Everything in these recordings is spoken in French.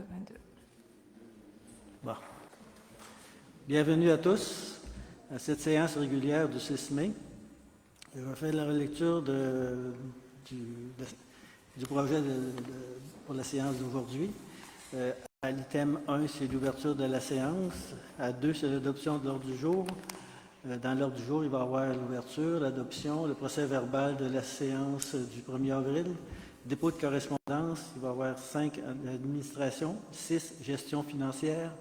22. Bon. Bienvenue à tous à cette séance régulière du 6 mai. Je vais faire la relecture du projet pour la séance d'aujourd'hui. À l'item 1, c'est l'ouverture de la séance. À 2, c'est l'adoption de l'ordre du jour. Dans l'ordre du jour, il va y avoir l'ouverture, l'adoption, le procès verbal de la séance du 1er avril, dépôt de correspondance, il va y avoir 5, administration, 6, gestion financière,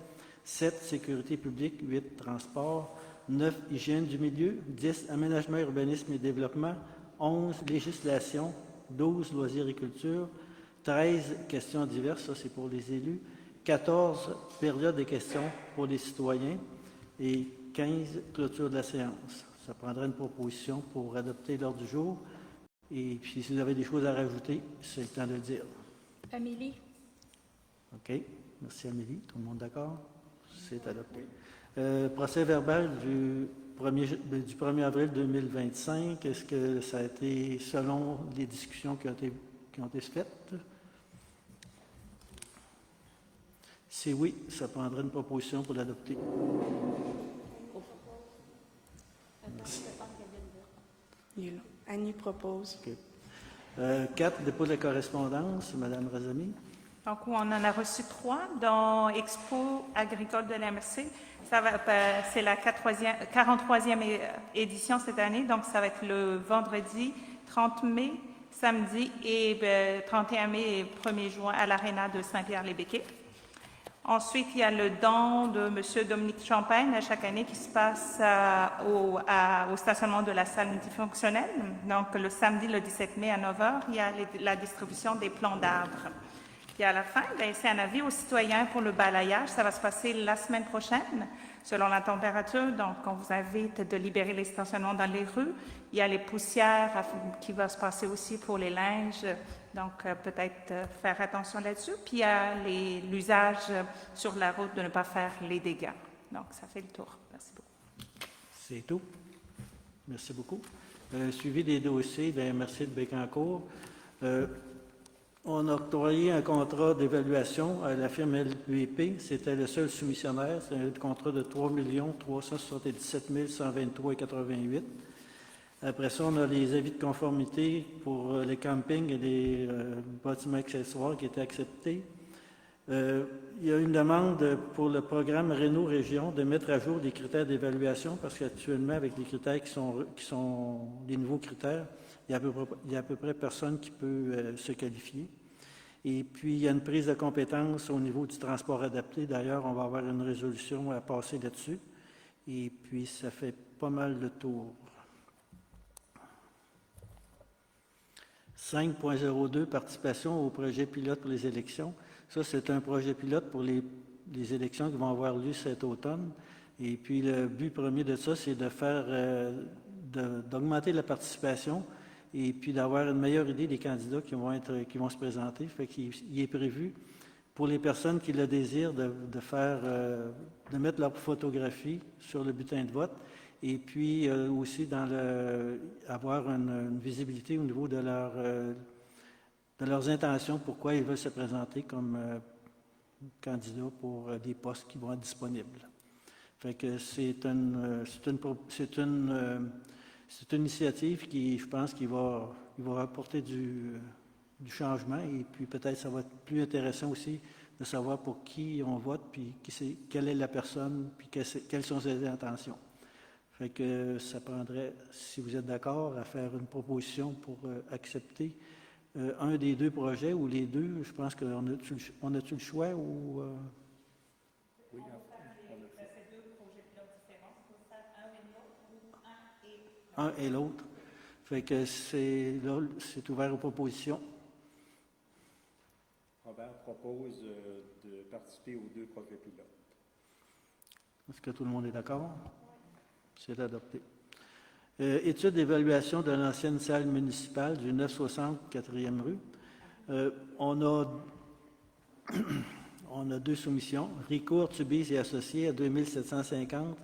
7, sécurité publique, 8, transport, 9, hygiène du milieu, 10, aménagement, urbanisme et développement, 11, législation, 12, loisirs et culture, 13, questions diverses, ça c'est pour les élus, 14, période des questions pour les citoyens et 15, clôture de la séance. Ça prendra une proposition pour adopter l'ordre du jour. Et puis, si vous avez des choses à rajouter, c'est le temps de le dire. Amélie? OK. Merci, Amélie. Tout le monde d'accord? C'est adopté. Procès verbal du 1er avril 2025, est-ce que ça a été selon les discussions qui ont été faites? Si oui, ça prendrait une proposition pour l'adopter. Annie propose. Okay. 4, dépôt de la correspondance, Mme Razami. Donc, on en a reçu 3 dans Expo agricole de l'MRC. C'est la 43e édition cette année, donc ça va être le vendredi 30 mai, samedi et 31 mai et 1er juin à l'Arena de Saint-Pierre-les-Béquets. Ensuite, il y a le don de M. Dominique Champagne à chaque année qui se passe au stationnement de la salle multifonctionnelle. Donc, le samedi, le 17 mai à 9h, il y a la distribution des plants d'arbres. Puis à la fin, c'est un avis aux citoyens pour le balayage. Ça va se passer la semaine prochaine, selon la température. Donc, on vous invite de libérer les stationnements dans les rues. Il y a les poussières qui vont se passer aussi pour les linges. Donc, peut-être faire attention là-dessus. Puis, il y a l'usage sur la route de ne pas faire les dégâts. Donc, ça fait le tour. Merci beaucoup. C'est tout. Merci beaucoup. Suivi des dossiers de la MRC de Bécancour. On a octroyé un contrat d'évaluation à la firme LEP. C'était le seul soumissionnaire. C'est un contrat de 3 377 123,88. Après ça, on a les avis de conformité pour les campings et les bâtiments accessoires qui étaient acceptés. Il y a une demande pour le programme Réno Région de mettre à jour les critères d'évaluation parce qu'actuellement, avec les critères qui sont les nouveaux critères, il y a à peu près personne qui peut se qualifier. Et puis, il y a une prise de compétence au niveau du transport adapté. D'ailleurs, on va avoir une résolution à passer là-dessus. Et puis, ça fait pas mal le tour. 5.02, participation au projet pilote pour les élections. Ça, c'est un projet pilote pour les élections qui vont avoir lieu cet automne. Et puis, le but premier de ça, c'est de d'augmenter la participation et puis d'avoir une meilleure idée des candidats qui vont se présenter. Fait qu'il est prévu pour les personnes qui le désirent de mettre leur photographie sur le bulletin de vote et puis aussi avoir une visibilité au niveau de leurs intentions, pourquoi ils veulent se présenter comme candidats pour des postes qui vont être disponibles. Fait que c'est une initiative qui, je pense, qui va apporter du changement et puis peut-être ça va être plus intéressant aussi de savoir pour qui on vote, puis quelle est la personne, puis quelles sont ses intentions. Fait que ça prendrait, si vous êtes d'accord, à faire une proposition pour accepter un des deux projets ou les deux. Je pense qu'on a-tu le choix ou... Oui, c'est deux projets pilotes différents. On peut faire un et l'autre ou un et l'autre. Fait que c'est ouvert aux propositions. Robert propose de participer aux deux projets pilotes. Est-ce que tout le monde est d'accord? C'est adopté. Étude d'évaluation de l'ancienne salle municipale du 960 4e rue. On a deux soumissions. Ricourt, Tubise et Associés à 2 750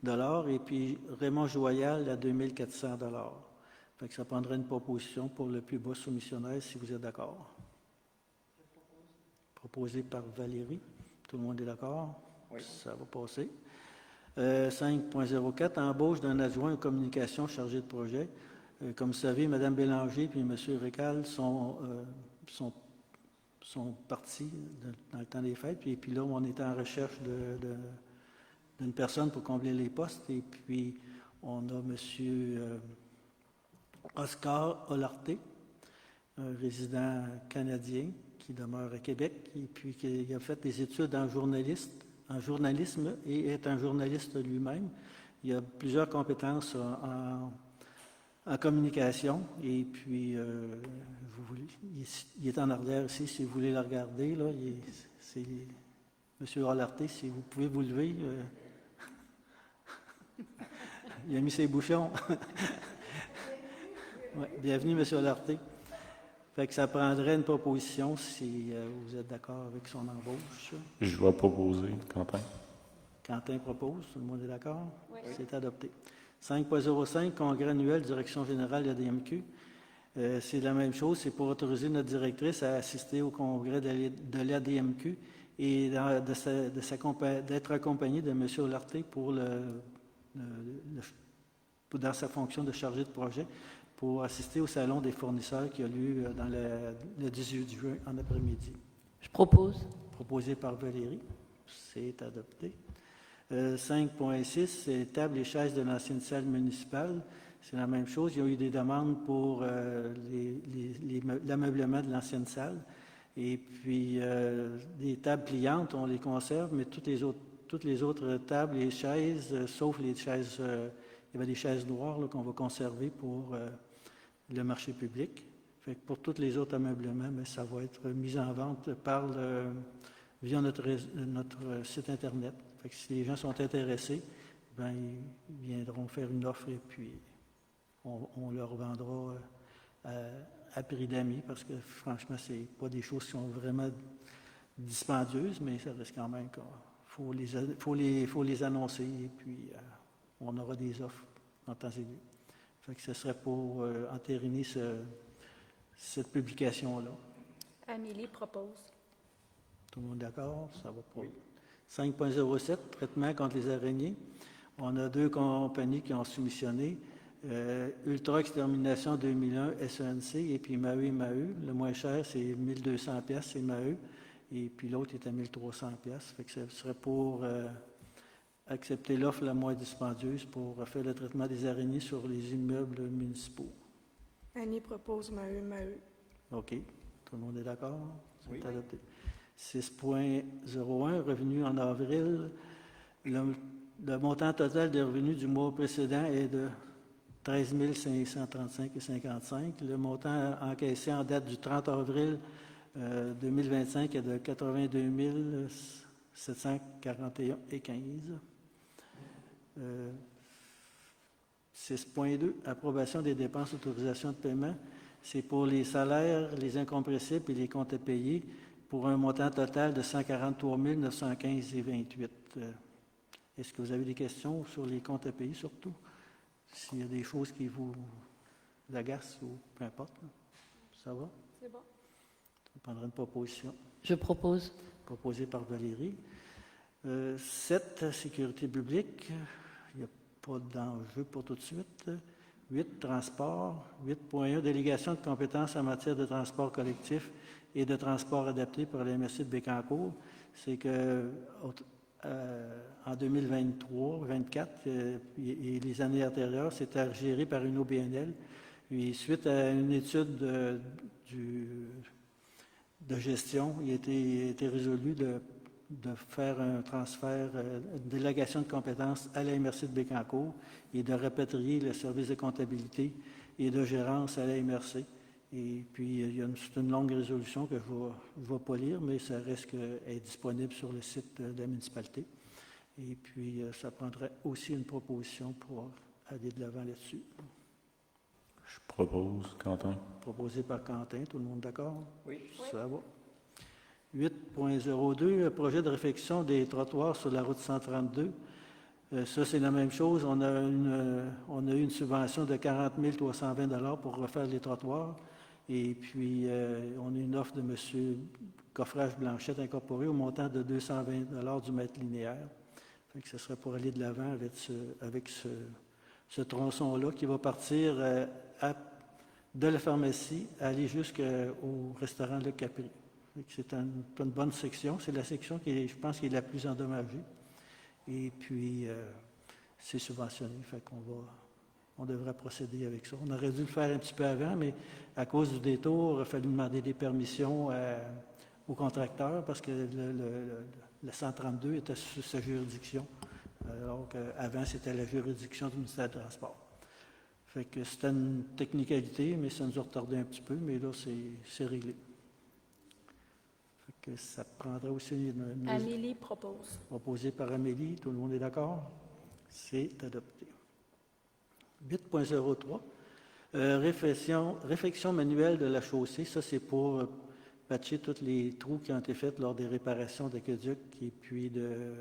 $ et puis Raymond Joyal à 2 400 $. Fait que ça prendrait une proposition pour le plus bas soumissionnaire si vous êtes d'accord. proposé par Valérie. Tout le monde est d'accord? Oui. Ça va passer. 5.04, embauche d'un adjoint aux communications chargé de projet. Comme vous savez, Mme Bélanger et M. Récal sont partis dans le temps des fêtes. Et puis là, on était en recherche d'une personne pour combler les postes. Et puis, on a M. Oscar Olarté, un résident canadien qui demeure à Québec et puis qui a fait des études en journalisme et est un journaliste lui-même. Il a plusieurs compétences en communication et puis il est en arrière ici si vous voulez le regarder. Là, c'est M. Olarté, si vous pouvez vous lever. Il a mis ses bouchons. Ouais, bienvenue, M. Olarté. Fait que ça prendrait une proposition si vous êtes d'accord avec son embauche. Je vais proposer, Quentin. Quentin propose, tout le monde est d'accord? Oui. C'est adopté. 5.05, congrès annuel, direction générale de l'ADMQ. C'est la même chose, c'est pour autoriser notre directrice à assister au congrès de l'ADMQ et d'être accompagnée de M. Olarté dans sa fonction de chargé de projet pour assister au salon des fournisseurs qui a lieu dans le 18 juin en après-midi. Je propose. Proposé par Valérie. C'est adopté. 5.6, c'est table et chaises de l'ancienne salle municipale. C'est la même chose. Il y a eu des demandes pour l'ameublement de l'ancienne salle. Et puis, des tables pliantes, on les conserve, mais toutes les autres tables et chaises, sauf les chaises, il y avait des chaises noires là, qu'on va conserver pour le marché public. Fait que pour tous les autres ameublements, mais ça va être mis en vente via notre site Internet. Fait que si les gens sont intéressés, ben, ils viendront faire une offre et puis on leur vendra à prix d'amis parce que franchement, c'est pas des choses qui sont vraiment dispendieuses, mais ça reste quand même qu'il faut les annoncer et puis on aura des offres en temps aigu. Fait que ce serait pour entériner cette publication-là. Amélie propose. Tout le monde d'accord? Ça va pas. 5.07, traitement contre les araignées. On a 2 compagnies qui ont soumissionné. Ultra Extermination 2001, SENC, et puis Maheu et Maheu. Le moins cher, c'est 1200 pièces, c'est Maheu. Et puis l'autre est à 1300 pièces. Fait que ce serait pour accepter l'offre la moins dispendieuse pour faire le traitement des araignées sur les immeubles municipaux. Annie propose Maheu. OK. Tout le monde est d'accord? C'est Oui. adopté. 6.01, revenu en avril. Le montant total des revenus du mois précédent est de 13 535,55. Le montant encaissé en date du 30 avril 2025 est de 82 741,15. 6.2, approbation des dépenses d'autorisation de paiement. C'est pour les salaires, les incompressibles et les comptes à payer pour un montant total de 143 915,28. Est-ce que vous avez des questions sur les comptes à payer surtout? S'il y a des choses qui vous agacent ou peu importe. Ça va? C'est bon. On prendra une proposition. Je propose. Proposée par Valérie. 7, sécurité publique. Il n'y a pas d'enjeu pour tout de suite. 8, transport. 8.1, délégation de compétences en matière de transport collectif et de transport adapté pour la MRC de Bécancour. C'est que en 2023-2024 et les années antérieures, c'était géré par une OBNL. Et suite à une étude de gestion, il a été résolu de faire un transfert, une délégation de compétences à la MRC de Bécancour et de rapatrier le service de comptabilité et de gérance à la MRC. Et puis, c'est une longue résolution que je ne vais pas lire, mais ça reste qu'elle est disponible sur le site de la municipalité. Et puis, ça prendrait aussi une proposition pour aller de l'avant là-dessus. Je propose, Quentin. Proposé par Quentin, tout le monde d'accord? Oui. Ça va. 8.02, projet de réfection des trottoirs sur la route 132. Ça, c'est la même chose. On a eu une subvention de 40 320 $ pour refaire les trottoirs. Et puis, on a une offre de M. Coffrage Blanchette Incorporé au montant de 220 du mètre linéaire. Fait que ce serait pour aller de l'avant avec ce tronçon-là qui va partir de la pharmacie, aller jusqu'au restaurant Le Capri. C'est une bonne section. C'est la section qui, je pense, qui est la plus endommagée. Et puis, c'est subventionné. Fait on devrait procéder avec ça. On aurait dû le faire un petit peu avant, mais à cause du détour, il a fallu demander des permissions au contracteur parce que le 132 était sous sa juridiction. Alors qu'avant, c'était la juridiction du ministère du Transport. Fait que c'était une technicalité, mais ça nous a retardé un petit peu, mais là, c'est réglé. Fait que ça prendrait aussi une Amélie propose. proposée par Amélie. Tout le monde est d'accord? C'est adopté. 8.03. Réfection manuelle de la chaussée. Ça, c'est pour patcher tous les trous qui ont été faits lors des réparations d'aqueduc et puis de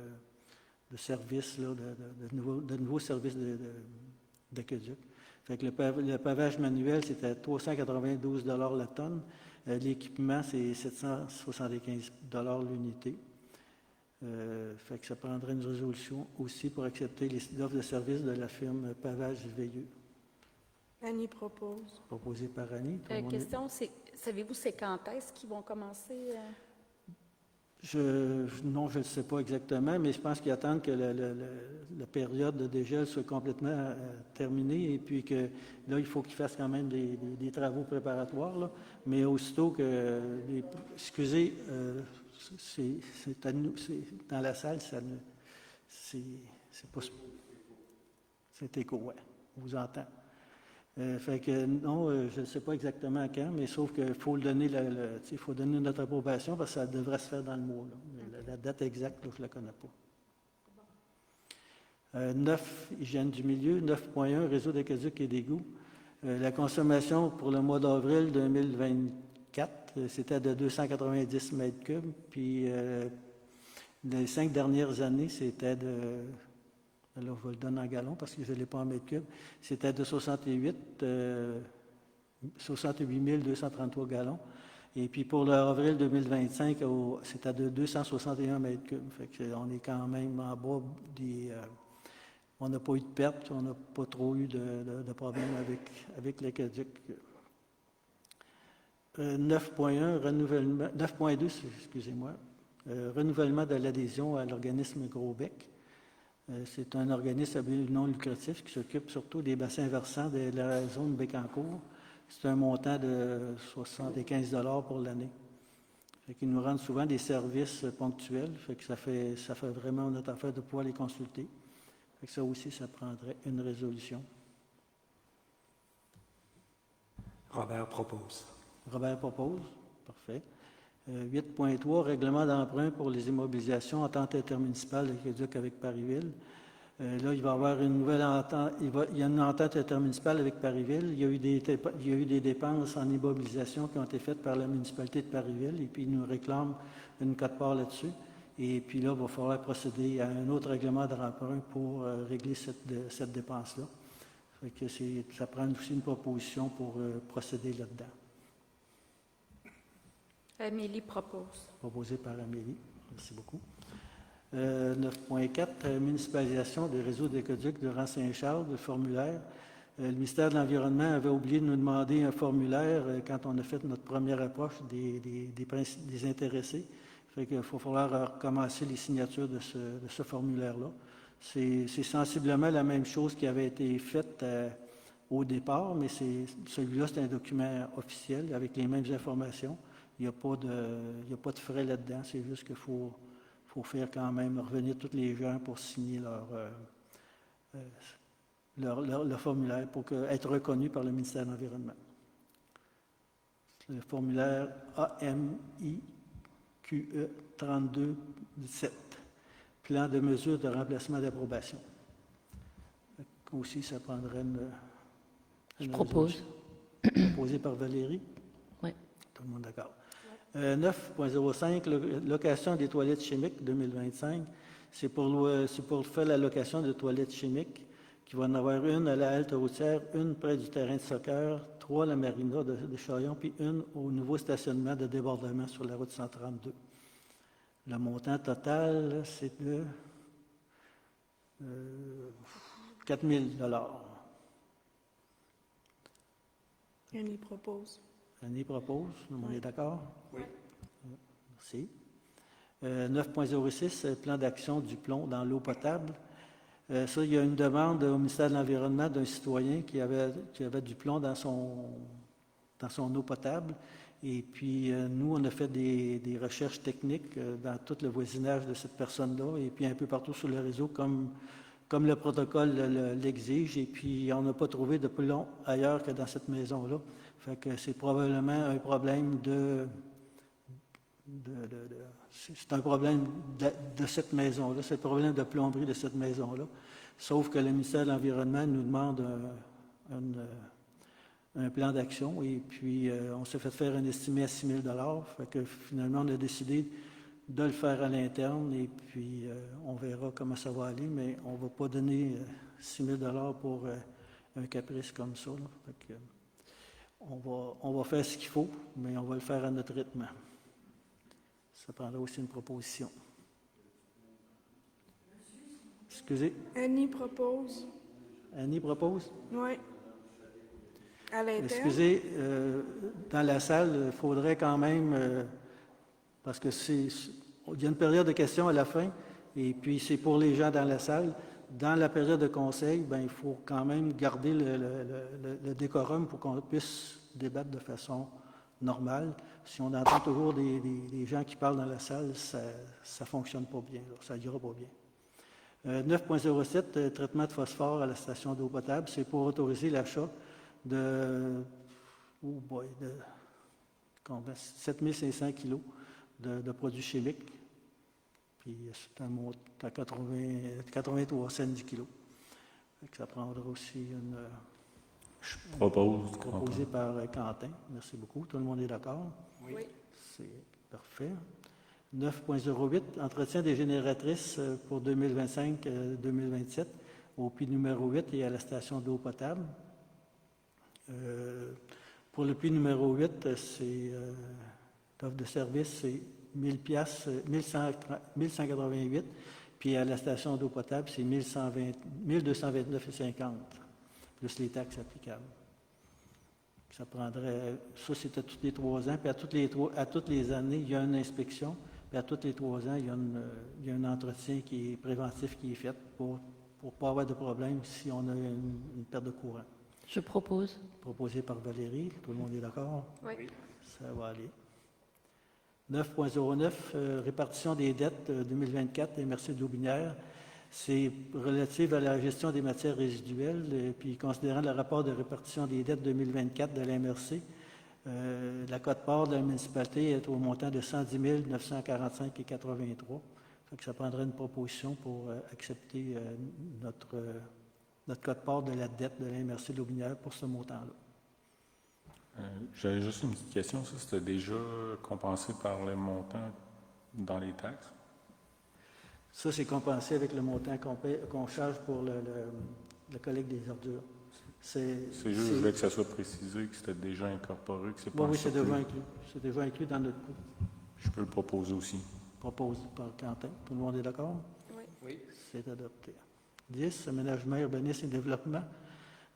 services, là, de nouveaux services d'aqueduc. Fait que le pavage manuel, c'était à 392 la tonne. L'équipement, c'est 775 l'unité. Fait que ça prendrait une résolution aussi pour accepter l'offre de service de la firme Pavage Veilleux. Annie propose. Proposé par Annie. Tout le monde Question, savez-vous c'est quand est-ce qu'ils vont commencer? Non, je ne sais pas exactement, mais je pense qu'ils attendent que la période de dégel soit complètement terminée et puis que là, il faut qu'ils fassent quand même des travaux préparatoires. Là. Mais aussitôt que... excusez, c'est à nous, dans la salle, c'est pas... C'est écho, ouais, on vous entend. Fait que non, je ne sais pas exactement quand, mais sauf qu'il faut donner faut donner notre approbation parce que ça devrait se faire dans le mois. Là. Mais la date exacte, là, je ne la connais pas. 9, hygiène du milieu. 9.1, réseau d'aqueduc et d'égouts. La consommation pour le mois d'avril 2024, c'était de 290 mètres cubes. Puis les 5 dernières années, c'était de... Alors, je vais le donner en gallons parce que je ne l'ai pas en mètres cubes. C'était de 68 233 gallons. Et puis pour l'avril 2025, c'était de 261 mètres cubes. Fait que on est quand même en bas des... on n'a pas eu de perte, on n'a pas trop eu de problème avec l'aqueduc. 9.1, renouvellement... 9.2, excusez-moi. Renouvellement de l'adhésion à l'organisme Gros-Bec. C'est un organisme à but non lucratif qui s'occupe surtout des bassins versants de la zone Bécancour. C'est un montant de 75 pour l'année. Ils nous rendent souvent des services ponctuels. Fait que ça fait vraiment notre affaire de pouvoir les consulter. Fait que ça aussi, ça prendrait une résolution. Robert propose. Robert propose. Parfait. 8.3, règlement d'emprunt pour les immobilisations, entente intermunicipale d'aqueduc avec Parisville. Là, il va y avoir une nouvelle entente. Il y a une entente intermunicipale avec Parisville. Il y a eu des dépenses en immobilisation qui ont été faites par la municipalité de Parisville et puis ils nous réclament une quote-part là-dessus. Et puis là, il va falloir procéder à un autre règlement d'emprunt pour régler cette dépense-là. Fait que ça prend aussi une proposition pour procéder là-dedans. Amélie propose. Proposé par Amélie. Merci beaucoup. 9.4, municipalisation des réseaux d'aqueduc de Rang-Saint-Charles, le formulaire. Le ministère de l'Environnement avait oublié de nous demander un formulaire quand on a fait notre première approche des intéressés. Fait qu'il va falloir recommencer les signatures de ce formulaire-là. C'est sensiblement la même chose qui avait été faite au départ, mais celui-là, c'est un document officiel avec les mêmes informations. Il n'y a pas de frais là-dedans, c'est juste qu'il faut faire quand même revenir tous les gens pour signer leur formulaire pour être reconnu par le ministère de l'Environnement. Le formulaire AMIQE 3217, plan de mesure de remplacement d'approbation. Aussi, ça prendrait une Je propose. résolution. Proposée par Valérie? Oui. Tout le monde d'accord. 9.05, location des toilettes chimiques 2025. C'est pour faire la location de toilettes chimiques, qui va en avoir une à la halte routière, une près du terrain de soccer, 3 à la marina de Chaillon, puis une au nouveau stationnement de débordement sur la route 132. Le montant total, c'est de 4 000 $. Annie propose. Annie propose, tout le monde est d'accord? Oui. Merci. 9.06, plan d'action du plomb dans l'eau potable. Ça, il y a une demande au ministère de l'Environnement d'un citoyen qui avait du plomb dans son eau potable. Et puis, nous, on a fait des recherches techniques dans tout le voisinage de cette personne-là et puis un peu partout sur le réseau, comme le protocole l'exige. Et puis, on n'a pas trouvé de plomb ailleurs que dans cette maison-là. Fait que c'est probablement un problème c'est un problème de cette maison-là, c'est un problème de plomberie de cette maison-là. Sauf que le ministère de l'Environnement nous demande un plan d'action et puis on s'est fait faire un estimé à 6 000 $. Fait que finalement, on a décidé de le faire à l'interne et puis on verra comment ça va aller, mais on ne va pas donner 6 000 $ pour un caprice comme ça, là. Fait que, on va faire ce qu'il faut, mais on va le faire à notre rythme. Ça prendra aussi une proposition. Excusez, Annie propose. Annie propose? Oui. À l'interne. Excusez, dans la salle, il faudrait quand même, parce que il y a une période de questions à la fin, et puis c'est pour les gens dans la salle. Dans la période de conseil, ben, il faut quand même garder le décorum pour qu'on puisse débattre de façon normale. Si on entend toujours des gens qui parlent dans la salle, ça ne fonctionne pas bien, là, ça n'ira pas bien. 9.07, traitement de phosphore à la station d'eau potable, c'est pour autoriser l'achat de 7500 kilos de produits chimiques. Puis c'est un montant à 83 cents du kilo. Ça prendra aussi une... Je propose. Proposé par Quentin. Merci beaucoup. Tout le monde est d'accord? Oui. C'est parfait. 9.08, entretien des génératrices pour 2025-2027 au puits numéro 8 et à la station d'eau potable. Pour le puits numéro 8, c'est l'offre de service, c'est 1188, puis à la station d'eau potable, c'est 1229,50, plus les taxes applicables. Ça prendrait, ça c'est à tous les 3 ans, puis à toutes les années, il y a une inspection, puis à tous les 3 ans, il y a un entretien qui est préventif qui est fait pour ne pas avoir de problème si on a une perte de courant. Je propose. Proposé par Valérie, tout le monde est d'accord? Oui. Ça va aller. 9.09, répartition des dettes 2024 des MRC de l'Aubinière. C'est relatif à la gestion des matières résiduelles. Et puis, considérant le rapport de répartition des dettes 2024 de la MRC, la quote-part de la municipalité est au montant de 110 945,83. Ça prendrait une proposition pour accepter notre quote-part de la dette de la MRC de l'Aubinière pour ce montant-là. J'avais juste une petite question. Ça, c'était déjà compensé par le montant dans les taxes? Ça, c'est compensé avec le montant qu'on charge pour le collecte des ordures. C'est juste, je voulais que ça soit précisé, que c'était déjà incorporé, que c'est pas... Oui, c'est déjà inclus. C'est déjà inclus dans notre coût. Je peux le proposer aussi. Proposé par Quentin. Tout le monde est d'accord? Oui. Oui. C'est adopté. 10, aménagement, urbanisme et développement.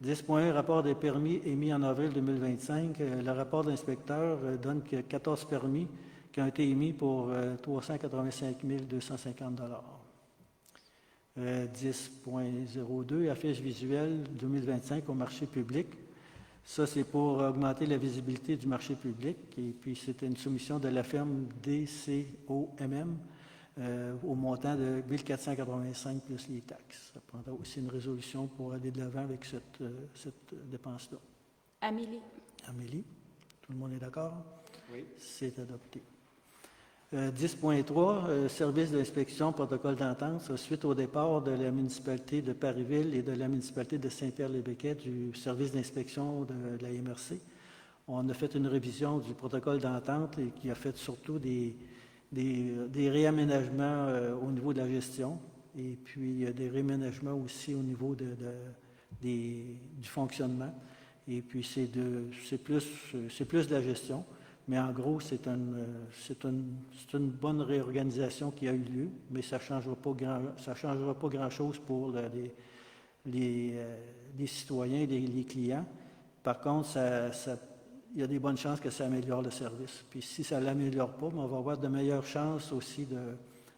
10.1, rapport des permis émis en avril 2025. Le rapport de l'inspecteur donne que 14 permis qui ont été émis pour 385 250 $. 10.02, affiche visuelle 2025 au marché public. Ça, c'est pour augmenter la visibilité du marché public. Et puis, c'était une soumission de la firme DCOMM au montant de 1 485 plus les taxes. Ça prendra aussi une résolution pour aller de l'avant avec cette dépense-là. Amélie. Amélie, tout le monde est d'accord? Oui. C'est adopté. 10.3, service d'inspection, protocole d'entente. Suite au départ de la municipalité de Parisville et de la municipalité de Saint-Pierre-les-Béquets du service d'inspection de la MRC, on a fait une révision du protocole d'entente et qui a fait surtout des réaménagements au niveau de la gestion et puis des réaménagements aussi au niveau du fonctionnement. Et puis, c'est plus de la gestion. Mais en gros, c'est une bonne réorganisation qui a eu lieu, mais ça ne changera pas grand-chose pour les citoyens et les clients. Par contre, il y a des bonnes chances que ça améliore le service. Puis si ça ne l'améliore pas, on va avoir de meilleures chances aussi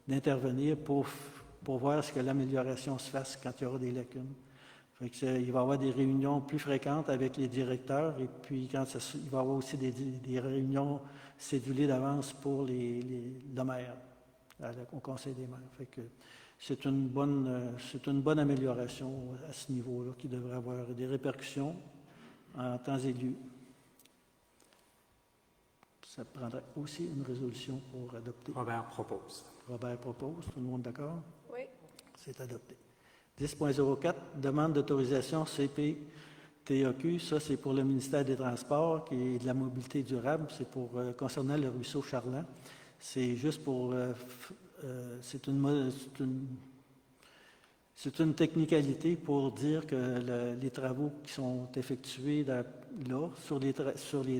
d'intervenir pour voir ce que l'amélioration se fasse quand il y aura des lacunes. Fait que il va y avoir des réunions plus fréquentes avec les directeurs et puis il va y avoir aussi des réunions cédulées d'avance pour le maire, au conseil des maires. Fait que c'est une bonne amélioration à ce niveau-là qui devrait avoir des répercussions en temps et lieu. Ça prendrait aussi une résolution pour adopter. Robert propose. Robert propose. Tout le monde d'accord? Oui. C'est adopté. 10.04, demande d'autorisation CPTAQ. Ça, c'est pour le ministère des Transports et de la Mobilité durable. C'est pour concernant le ruisseau Charland. C'est juste pour... c'est une technicalité pour dire que les travaux qui sont effectués là, sur les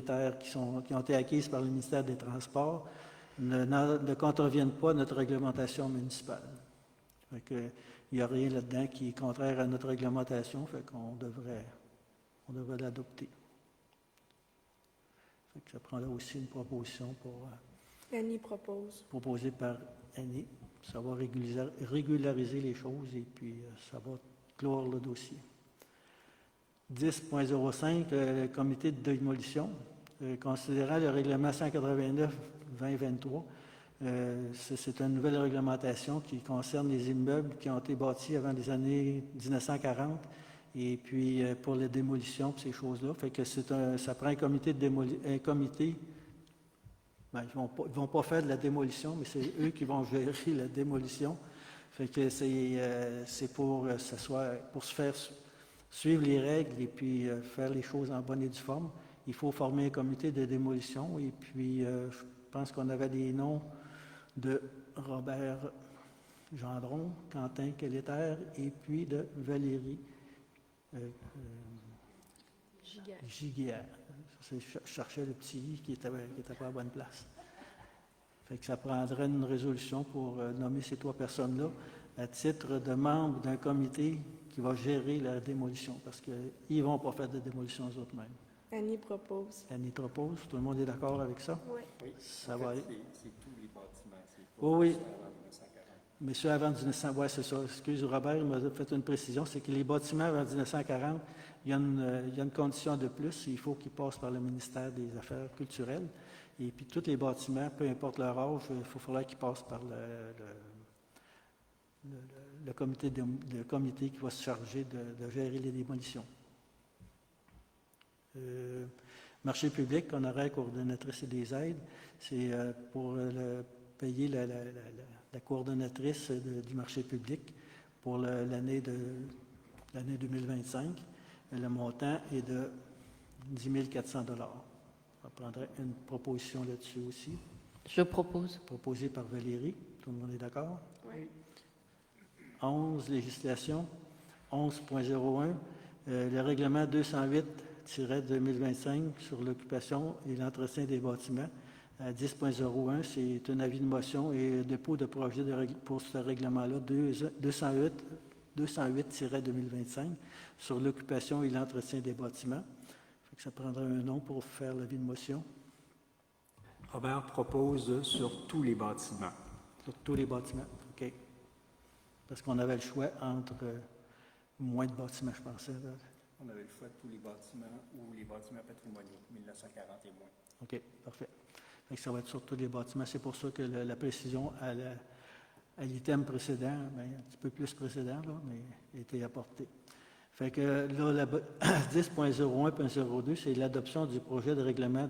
terres qui ont été acquises par le ministère des Transports, ne contreviennent pas à notre réglementation municipale. Fait que, il n'y a rien là-dedans qui est contraire à notre réglementation, fait qu'on devrait l'adopter. Fait que ça prendra aussi une proposition Annie propose. proposée par Annie. Ça va régulariser les choses et puis ça va clore le dossier. 10.05, le comité de démolition. Considérant le règlement 189-2023, c'est une nouvelle réglementation qui concerne les immeubles qui ont été bâtis avant les années 1940 et puis pour la démolition, ces choses-là. Fait que ça prend un comité de comité. Ben, ils ne vont pas faire de la démolition, mais c'est eux qui vont gérer la démolition. Fait que c'est pour se faire suivre les règles et puis faire les choses en bonne et due forme. Il faut former un comité de démolition et puis je pense qu'on avait des noms de Robert Gendron, Quentin Kelleter et puis de Valérie Giguère. Je cherchais le petit I qui était pas à la bonne place. Fait que ça prendrait une résolution pour nommer ces 3 personnes-là à titre de membres d'un comité qui va gérer la démolition parce qu'ils ne vont pas faire de démolition eux-mêmes. Annie propose. Annie propose. Tout le monde est d'accord avec ça? Oui. Oui. Ça En va fait, être. c'est tous les bâtiments. C'est pas Oui, oui. ceux avant 1940. Mais ceux avant 1940, oui, c'est ça. Excuse, Robert, il m'a fait une précision. C'est que les bâtiments avant 1940, il y a une condition de plus. Il faut qu'ils passent par le ministère des Affaires culturelles. Et puis, tous les bâtiments, peu importe leur âge, il faudra qu'ils passent par le comité qui va se charger de gérer les démolitions. Marché public, on aurait la coordonnatrice et des aides. C'est pour payer la coordonnatrice du marché public pour l'année 2025. Le montant est de 10 400 $. On prendrait une proposition là-dessus aussi, Je propose. proposée par Valérie. Tout le monde est d'accord? Oui. 11, législation. 11.01, le règlement 208-2025 sur l'occupation et l'entretien des bâtiments. 10.01, c'est un avis de motion et dépôt de projet pour ce règlement-là, 208-2025 sur l'occupation et l'entretien des bâtiments. Fait que ça prendra un nom pour faire l'avis de motion. Robert propose sur tous les bâtiments. Sur tous les bâtiments, OK. Parce qu'on avait le choix entre moins de bâtiments, je pensais. Là. On avait le choix de tous les bâtiments ou les bâtiments patrimoniaux, 1940 et moins. OK, parfait. Fait que ça va être sur tous les bâtiments. C'est pour ça que la précision à l'item précédent, bien, un petit peu plus précédent, là, mais a été apportée. Fait que là, 10.01.02, c'est l'adoption du projet de règlement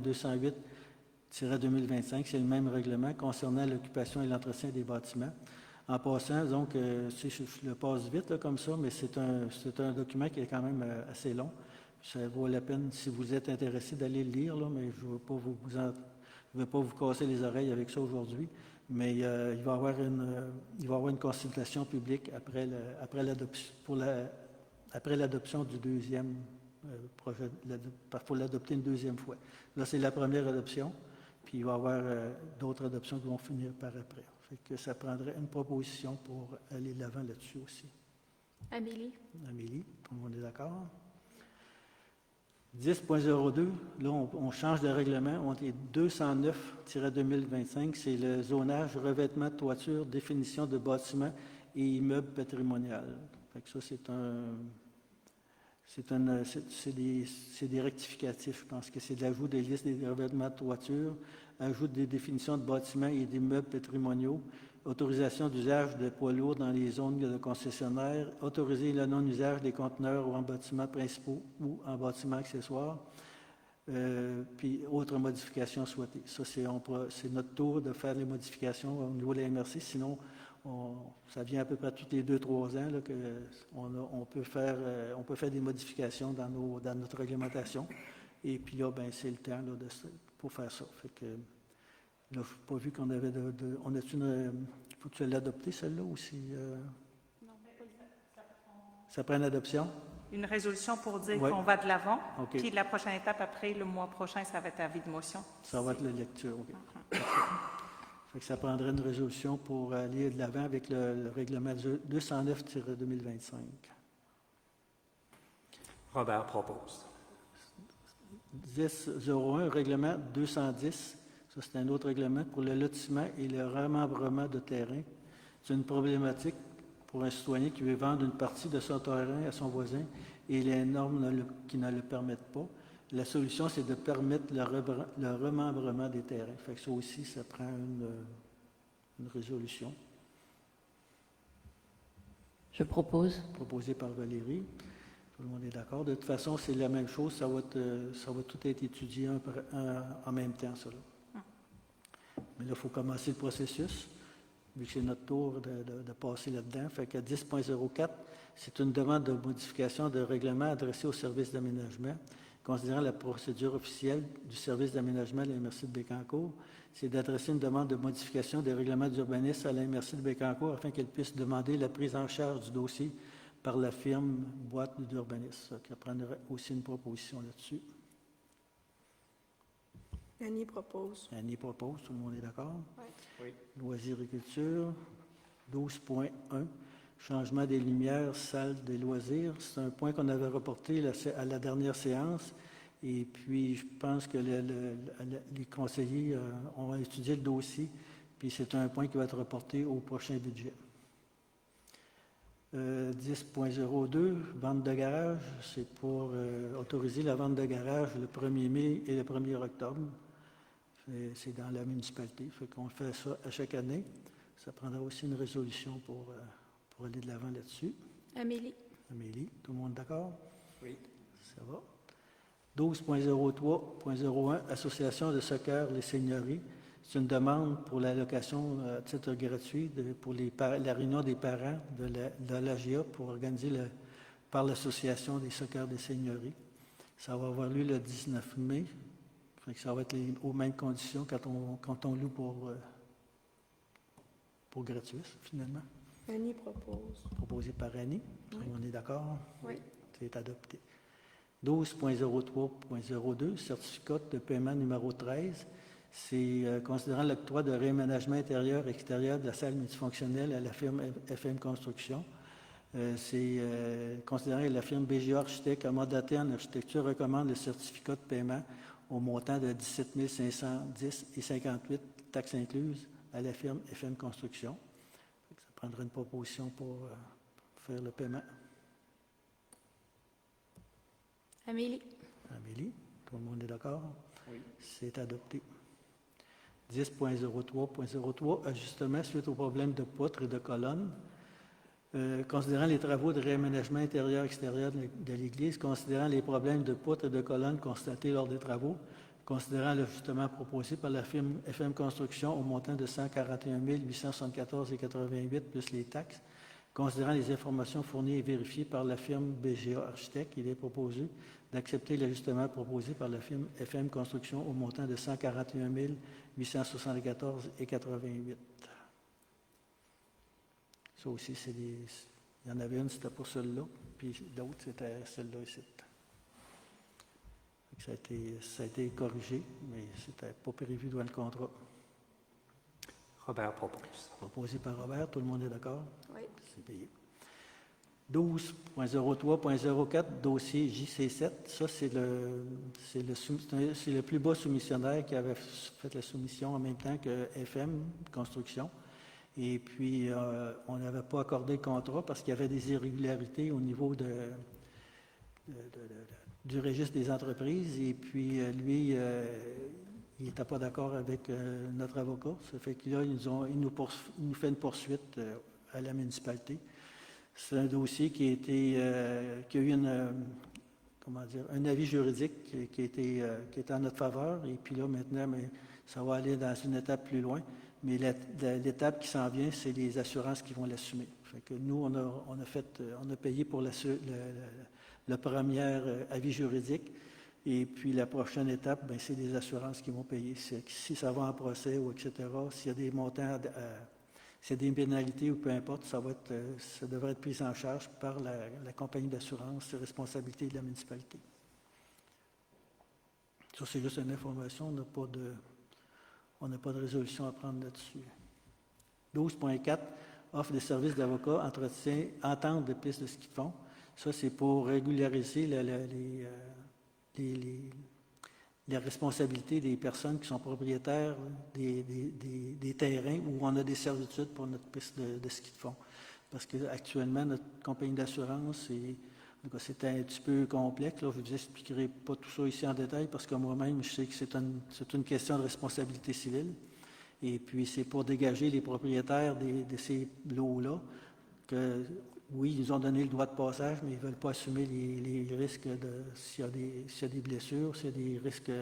208-2025. C'est le même règlement concernant l'occupation et l'entretien des bâtiments. En passant, donc, je le passe vite là, comme ça, mais c'est un document qui est quand même assez long. Ça vaut la peine, si vous êtes intéressé, d'aller le lire, là, mais je ne veux pas vous casser les oreilles avec ça aujourd'hui. Mais il va y avoir une consultation publique après l'adoption du deuxième pour l'adopter une deuxième fois. Là, c'est la première adoption, puis il va y avoir d'autres adoptions qui vont finir par après. Fait que ça prendrait une proposition pour aller de l'avant là-dessus aussi. Amélie? Amélie, tout le monde est d'accord? 10.02, là, on change de règlement. On est 209-2025, c'est le zonage, revêtement de toiture, définition de bâtiments et immeubles patrimonial. Fait que ça, c'est des rectificatifs. Je pense que c'est de l'ajout des listes des revêtements de toiture, ajout des définitions de bâtiments et d'immeubles patrimoniaux, autorisation d'usage de poids lourds dans les zones de concessionnaires, autoriser le non-usage des conteneurs ou en bâtiments principaux ou en bâtiments accessoires, puis autres modifications souhaitées. Ça, c'est notre tour de faire les modifications au niveau de la MRC. Sinon, ça vient à peu près tous les 2-3 ans là, on peut faire des modifications dans notre réglementation. Et puis là, ben, c'est le temps là, pour faire ça. Fait que, là, je n'ai pas vu qu'on avait on a-tu une... Faut-tu l'adopter, celle-là, ou si... Non, ça prend une adoption? Une résolution pour dire Ouais. qu'on va de l'avant. OK. Puis la prochaine étape, après, le mois prochain, ça va être avis de motion. Ça va être la lecture, OK. Fait que ça prendrait une résolution pour aller de l'avant avec le règlement 209-2025. Robert propose. 10.01, règlement 210. Ça, c'est un autre règlement pour le lotissement et le remembrement de terrain. C'est une problématique pour un citoyen qui veut vendre une partie de son terrain à son voisin et les normes qui ne le permettent pas. La solution, c'est de permettre le remembrement des terrains. Fait que ça aussi, ça prend une résolution Je propose. proposée par Valérie. Tout le monde est d'accord. De toute façon, c'est la même chose. Ça va tout être étudié en même temps, ça. Là. Mais là, il faut commencer le processus, vu que c'est notre tour de passer là-dedans. Fait que 10.04, c'est une demande de modification de règlement adressée au service d'aménagement. Considérant la procédure officielle du service d'aménagement de la MRC de Bécancour, c'est d'adresser une demande de modification des règlements d'urbanisme à la MRC de Bécancour afin qu'elle puisse demander la prise en charge du dossier par la firme Boîte d'urbanisme, qui prendrait aussi une proposition là-dessus. Annie propose. Annie propose, tout le monde est d'accord? Oui. Loisirs et culture. 12.1, changement des lumières, salle des loisirs. C'est un point qu'on avait reporté à la dernière séance. Et puis, je pense que les conseillers ont étudié le dossier. Puis, c'est un point qui va être reporté au prochain budget. 10.02, vente de garage. C'est pour autoriser la vente de garage le 1er mai et le 1er octobre. C'est dans la municipalité. Fait qu'on fait ça à chaque année. Ça prendra aussi une résolution pour aller de l'avant là-dessus. Amélie? Amélie, tout le monde d'accord? Oui. Ça va. 12.03.01, Association de soccer Les Seigneuries. C'est une demande pour l'allocation à titre gratuit pour la réunion des parents de l'AGA pour organiser par l'Association des soccer des Seigneuries. Ça va avoir lieu le 19 mai. Fait que ça va être aux mêmes conditions quand on loue pour gratuit, finalement. Annie propose. Proposé par Annie. Tout le monde est d'accord? Oui. C'est adopté. 12.03.02, certificat de paiement numéro 13. C'est considérant l'octroi de réaménagement intérieur et extérieur de la salle multifonctionnelle à la firme FM Construction. C'est considérant que la firme BGA Architecte a mandaté en architecture recommande le certificat de paiement au montant de 17 510,58 taxes incluses à la firme FM Construction. Ça prendra une proposition pour faire le paiement. Amélie? Amélie, tout le monde est d'accord? Oui. C'est adopté. 10.03.03, ajustement suite aux problèmes de poutres et de colonnes. Considérant les travaux de réaménagement intérieur-extérieur de l'Église, considérant les problèmes de poutres et de colonnes constatés lors des travaux, considérant l'ajustement proposé par la firme FM Construction au montant de 141 874,88 plus les taxes, considérant les informations fournies et vérifiées par la firme BGA Architecte, il est proposé d'accepter l'ajustement proposé par la firme FM Construction au montant de 141 874,88. Ça aussi, il y en avait une, c'était pour celle-là, puis l'autre, c'était celle-là ici. Ça a été corrigé, mais c'était pas prévu dans le contrat. Robert propose. Proposé par Robert, tout le monde est d'accord? Oui. C'est payé. 12.03.04, dossier JC7. Ça, c'est le plus bas soumissionnaire qui avait fait la soumission en même temps que FM Construction. Et puis, on n'avait pas accordé le contrat parce qu'il y avait des irrégularités au niveau du registre des entreprises. Et puis, lui, il n'était pas d'accord avec notre avocat. Ça fait que là, il nous fait une poursuite à la municipalité. C'est un dossier qui a eu un avis juridique qui était en notre faveur. Et puis là, maintenant, ça va aller dans une étape plus loin. Mais l'étape qui s'en vient, c'est les assurances qui vont l'assumer. Fait que nous, on a payé pour le premier avis juridique. Et puis la prochaine étape, c'est les assurances qui vont payer. Si ça va en procès ou etc., s'il y a des montants, s'il y a des pénalités ou peu importe, ça devrait être pris en charge par la compagnie d'assurance, responsabilité de la municipalité. Ça, c'est juste une information. On n'a pas de résolution à prendre là-dessus. 12.4, offre des services d'avocat, entretien, entente de pistes de ski de fond. Ça, c'est pour régulariser les responsabilités des personnes qui sont propriétaires des terrains où on a des servitudes pour notre piste de ski de fond. Parce qu'actuellement, notre compagnie d'assurance, c'est un petit peu complexe. Là, je ne vous expliquerai pas tout ça ici en détail parce que moi-même, je sais que c'est une question de responsabilité civile. Et puis, c'est pour dégager les propriétaires de ces lots-là que, oui, ils nous ont donné le droit de passage, mais ils ne veulent pas assumer les risques s'il y a des blessures, s'il y a des risques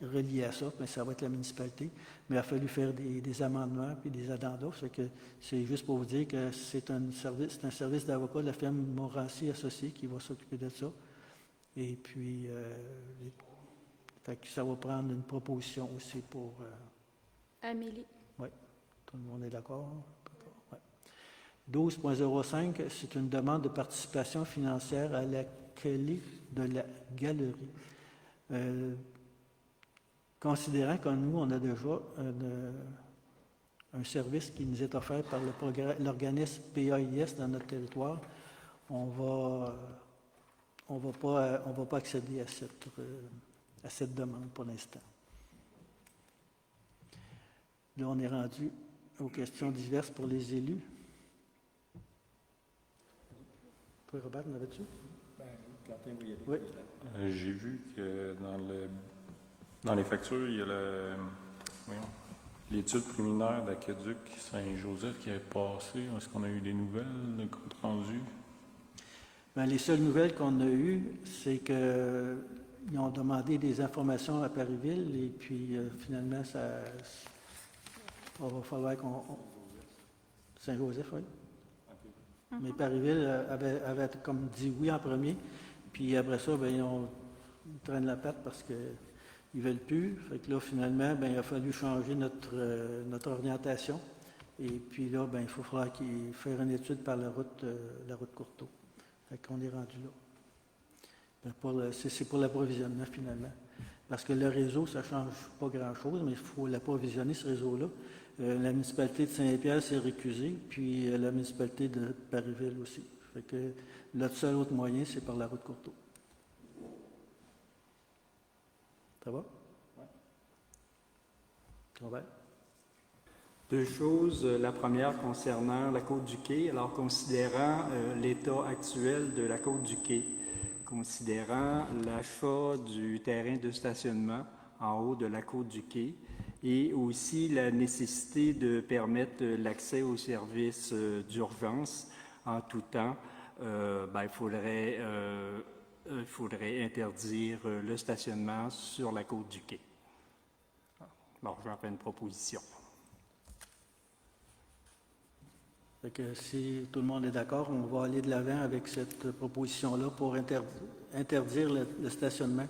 reliés à ça, bien, ça va être la municipalité. Mais il a fallu faire des amendements puis des addendas. C'est juste pour vous dire que c'est un service d'avocat de la firme Morancy Associés qui va s'occuper de ça. Et puis, ça va prendre une proposition aussi pour... Amélie. Oui, tout le monde est d'accord? Ouais. 12.05, c'est une demande de participation financière à la clé de la galerie. Considérant que nous, on a déjà un service qui nous est offert par l'organisme PAIS dans notre territoire, on va pas accéder à cette demande pour l'instant. Là, on est rendu aux questions diverses pour les élus. Toi, Robert, en avais-tu? Quentin, oui, il y a des Oui. questions. J'ai vu que dans les factures, il y a l'étude préliminaire d'Aqueduc Saint-Joseph qui est passée. Est-ce qu'on a eu des nouvelles, de compte rendu? Bien, les seules nouvelles qu'on a eues, c'est qu'ils ont demandé des informations à Parisville et puis finalement, on va falloir qu'on... Saint-Joseph, oui. Mais Parisville avait comme dit oui en premier, puis après ça, bien, ils traînent la patte parce qu'ils ne veulent plus. Fait que là, finalement, bien, il a fallu changer notre orientation. Et puis là, bien, il faudra faire une étude par la route Courteau. Fait qu'on est rendu là. Ben, c'est pour l'approvisionnement, finalement. Parce que le réseau, ça ne change pas grand-chose, mais il faut l'approvisionner, ce réseau-là. La municipalité de Saint-Pierre s'est récusée, puis la municipalité de Parisville aussi. Fait que notre seul autre moyen, c'est par la route Courteau. Ça va? Oui. Robert? Deux choses. La première concernant la Côte du Quai. Alors, considérant l'état actuel de la Côte du Quai, considérant l'achat du terrain de stationnement en haut de la Côte du Quai et aussi la nécessité de permettre l'accès aux services d'urgence en tout temps, il faudrait interdire le stationnement sur la Côte du Quai. Alors, j'en fais une proposition. Fait que si tout le monde est d'accord, on va aller de l'avant avec cette proposition-là pour interdire le stationnement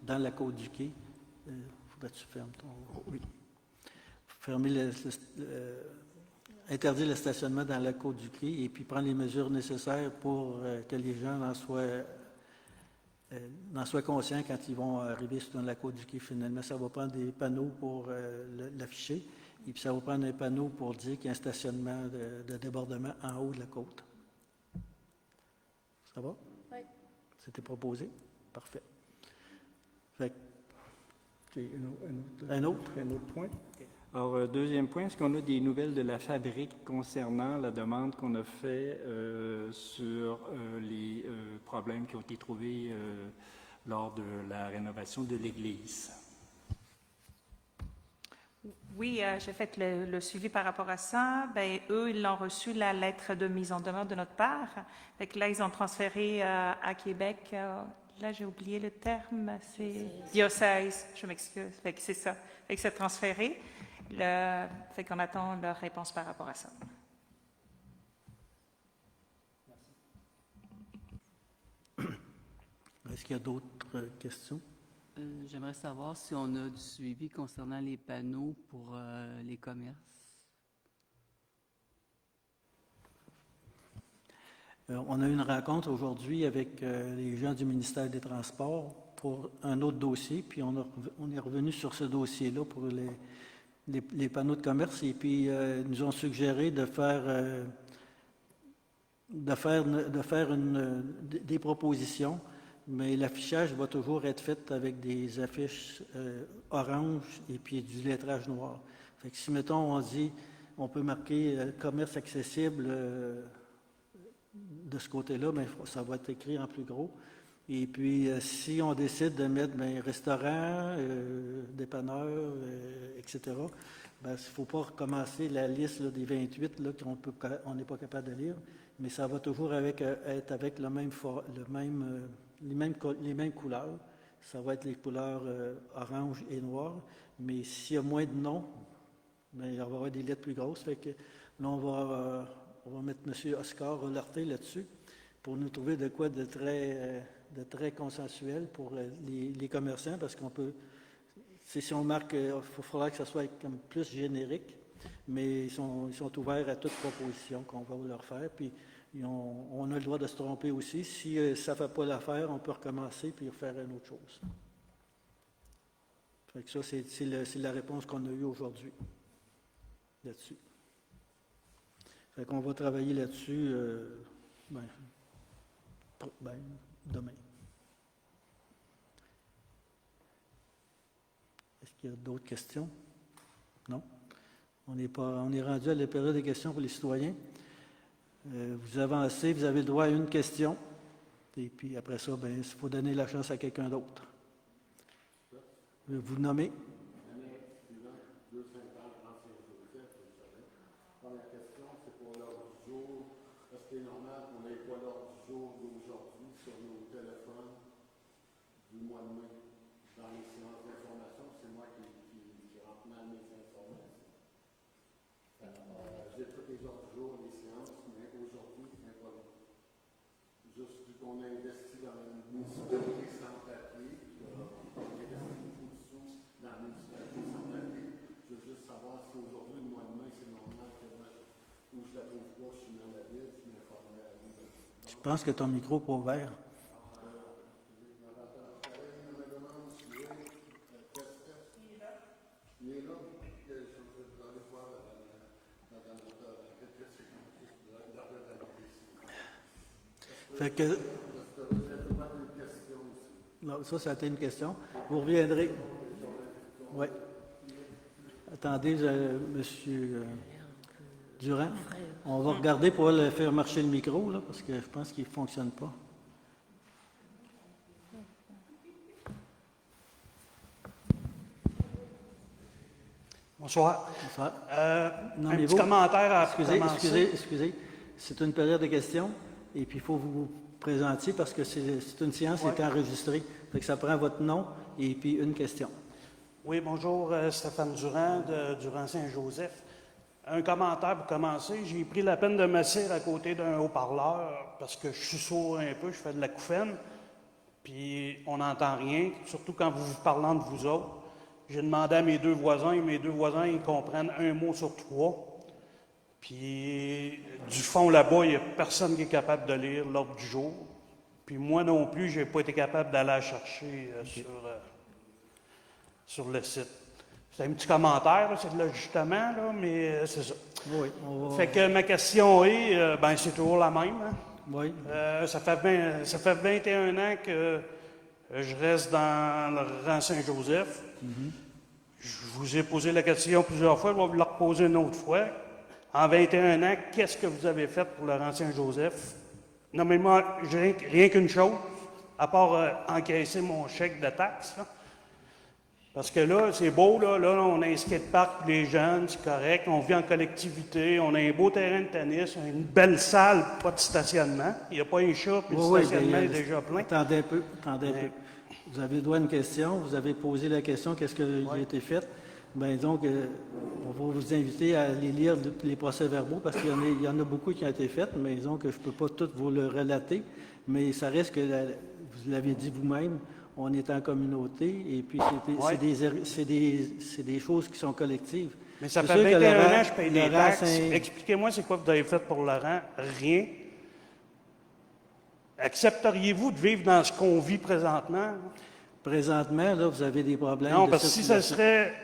dans la Côte du Quai. Faudrait que tu fermes ton... Oui. Interdire le stationnement dans la Côte du Quai et puis prendre les mesures nécessaires pour que les gens en soient en soient conscients quand ils vont arriver sur la côte du quai. Finalement, ça va prendre des panneaux pour l'afficher, et puis ça va prendre un panneau pour dire qu'il y a un stationnement de débordement en haut de la côte. Ça va? Oui. C'était proposé? Parfait. Fait que, J'ai un autre? un autre point. Alors, deuxième point, est-ce qu'on a des nouvelles de la fabrique concernant la demande qu'on a fait sur les problèmes qui ont été trouvés lors de la rénovation de l'église? Oui, j'ai fait le suivi par rapport à ça. Ben, eux, ils ont reçu la lettre de mise en demeure de notre part. Fait que là, ils ont transféré à Québec. Là, j'ai oublié le terme. C'est diocèse. Je m'excuse. Fait que c'est ça. Fait que c'est transféré. Fait qu'on attend leur réponse par rapport à ça. Est-ce qu'il y a d'autres questions? J'aimerais savoir si on a du suivi concernant les panneaux pour les commerces. On a eu une rencontre aujourd'hui avec les gens du ministère des Transports pour un autre dossier, puis on est revenu sur ce dossier-là pour les panneaux de commerce, et puis ils nous ont suggéré de faire des propositions, mais l'affichage va toujours être fait avec des affiches orange et puis du lettrage noir. Fait que si, mettons, on dit, on peut marquer commerce accessible de ce côté-là, mais ça va être écrit en plus gros. Et puis, si on décide de mettre restaurant, dépanneur, etc., il ne faut pas recommencer la liste là, des 28 là, qu'on n'est pas capable de lire, mais ça va toujours être avec les mêmes couleurs. Ça va être les couleurs orange et noir, mais s'il y a moins de noms, il va y avoir des lettres plus grosses. Fait que là, on va mettre M. Oscar Larté là-dessus pour nous trouver de quoi de très consensuel pour les commerçants, parce qu'on peut, si on marque, il faudra que ça soit comme plus générique, mais ils sont ouverts à toute proposition qu'on va leur faire, puis on a le droit de se tromper aussi. Si ça ne fait pas l'affaire, on peut recommencer puis faire une autre chose. Fait que ça, c'est la réponse qu'on a eue aujourd'hui là-dessus. Fait qu'on va travailler là-dessus demain. Est-ce qu'il y a d'autres questions? Non? On est rendu à la période des questions pour les citoyens. Vous avancez, vous avez le droit à une question. Et puis après ça, il faut donner la chance à quelqu'un d'autre. Vous nommez? Première question, c'est pour l'ordre du jour. Est-ce qu'il est normal qu'on n'ait pas l'ordre du jour d'aujourd'hui sur nos téléphones du mois de mai dans les séances d'information? C'est moi qui rentre mal mes informations. J'ai tous les ordres du jour, les séances, mais aujourd'hui, c'est pas bon. Juste vu qu'on a investi dans une municipalité sans papier, on a investi beaucoup de sous dans la municipalité sans papier. Je veux juste savoir si aujourd'hui, le mois de mai, c'est normal que où je la trouve pas, je suis dans la ville, je m'informerai à vous. Je pense que ton micro n'est pas ouvert. Il est là. Fait que... Non, ça a été une question. Vous reviendrez. Oui. Attendez, monsieur Durand. On va regarder pour faire marcher le micro, là, parce que je pense qu'il ne fonctionne pas. Bonsoir. Bonsoir. Un petit commentaire à commencer. Excusez. C'est une période de questions, et puis il faut vous présenter parce que c'est une séance qui est enregistrée. Fait que ça prend votre nom et puis une question. Oui, bonjour, Stéphane Durand de Durand-Saint-Joseph. Un commentaire pour commencer. J'ai pris la peine de m'asseoir à côté d'un haut-parleur parce que je suis sourd un peu, je fais de l'acouphène, puis on n'entend rien, surtout quand vous vous parlez de vous autres. J'ai demandé à mes deux voisins, et mes deux voisins, ils comprennent un mot sur trois. Puis du fond là-bas, il n'y a personne qui est capable de lire l'ordre du jour. Puis moi non plus, je n'ai pas été capable d'aller la chercher sur le site. C'est un petit commentaire, là, c'est de l'ajustement, là, mais c'est ça. Oui, on va... Fait que ma question est, ben c'est toujours la même. Hein. Oui. Ça fait 21 ans que je reste dans le rang Saint-Joseph. Je vous ai posé la question plusieurs fois, je vais vous la reposer une autre fois. En 21 ans, qu'est-ce que vous avez fait pour le rang Saint-Joseph? Nommez-moi rien qu'une chose, à part encaisser mon chèque de taxe. Là. Parce que là, c'est beau, là, on a un skatepark pour les jeunes, c'est correct, on vit en collectivité, on a un beau terrain de tennis, une belle salle, pas de stationnement. Il n'y a pas un chat, puis le stationnement est déjà plein. Attendez un peu. Vous avez droit à une question, vous avez posé la question, qu'est-ce qui a été fait? Bien, donc, on va vous inviter à aller lire les procès-verbaux, parce qu'il y en a beaucoup qui ont été faits, mais disons que je ne peux pas tout vous le relater, mais ça reste que, vous l'avez dit vous-même, on est en communauté, et puis c'est des choses qui sont collectives. Mais ça C'est fait sûr que 21 ans que je paye des Laurent taxes. Saint- Expliquez-moi c'est quoi que vous avez fait pour Laurent. Rien. Accepteriez-vous de vivre dans ce qu'on vit présentement? Présentement, là, vous avez des problèmes. Non, de parce que si ça circulation. serait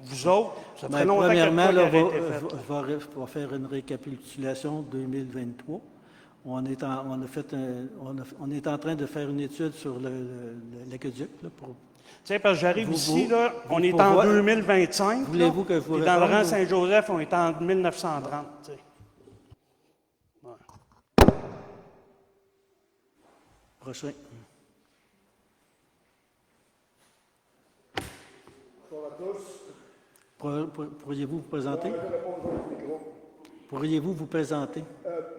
vous autres, ça ferait Ben, longtemps premièrement, que le là, avait été fait. on va faire une récapitulation 2023. On est en train de faire une étude sur l'aqueduc. Là, pour... Tu sais, parce que j'arrive ici, là, on vous est pour en voir- 2025. Voulez-vous là, que je vous puis dans le réponde, rang ou- Saint-Joseph, on est en 1930. Tu sais. Prochain. Bonjour à tous. Pourriez-vous vous présenter? Je vais répondre au micro. Pourriez-vous vous présenter?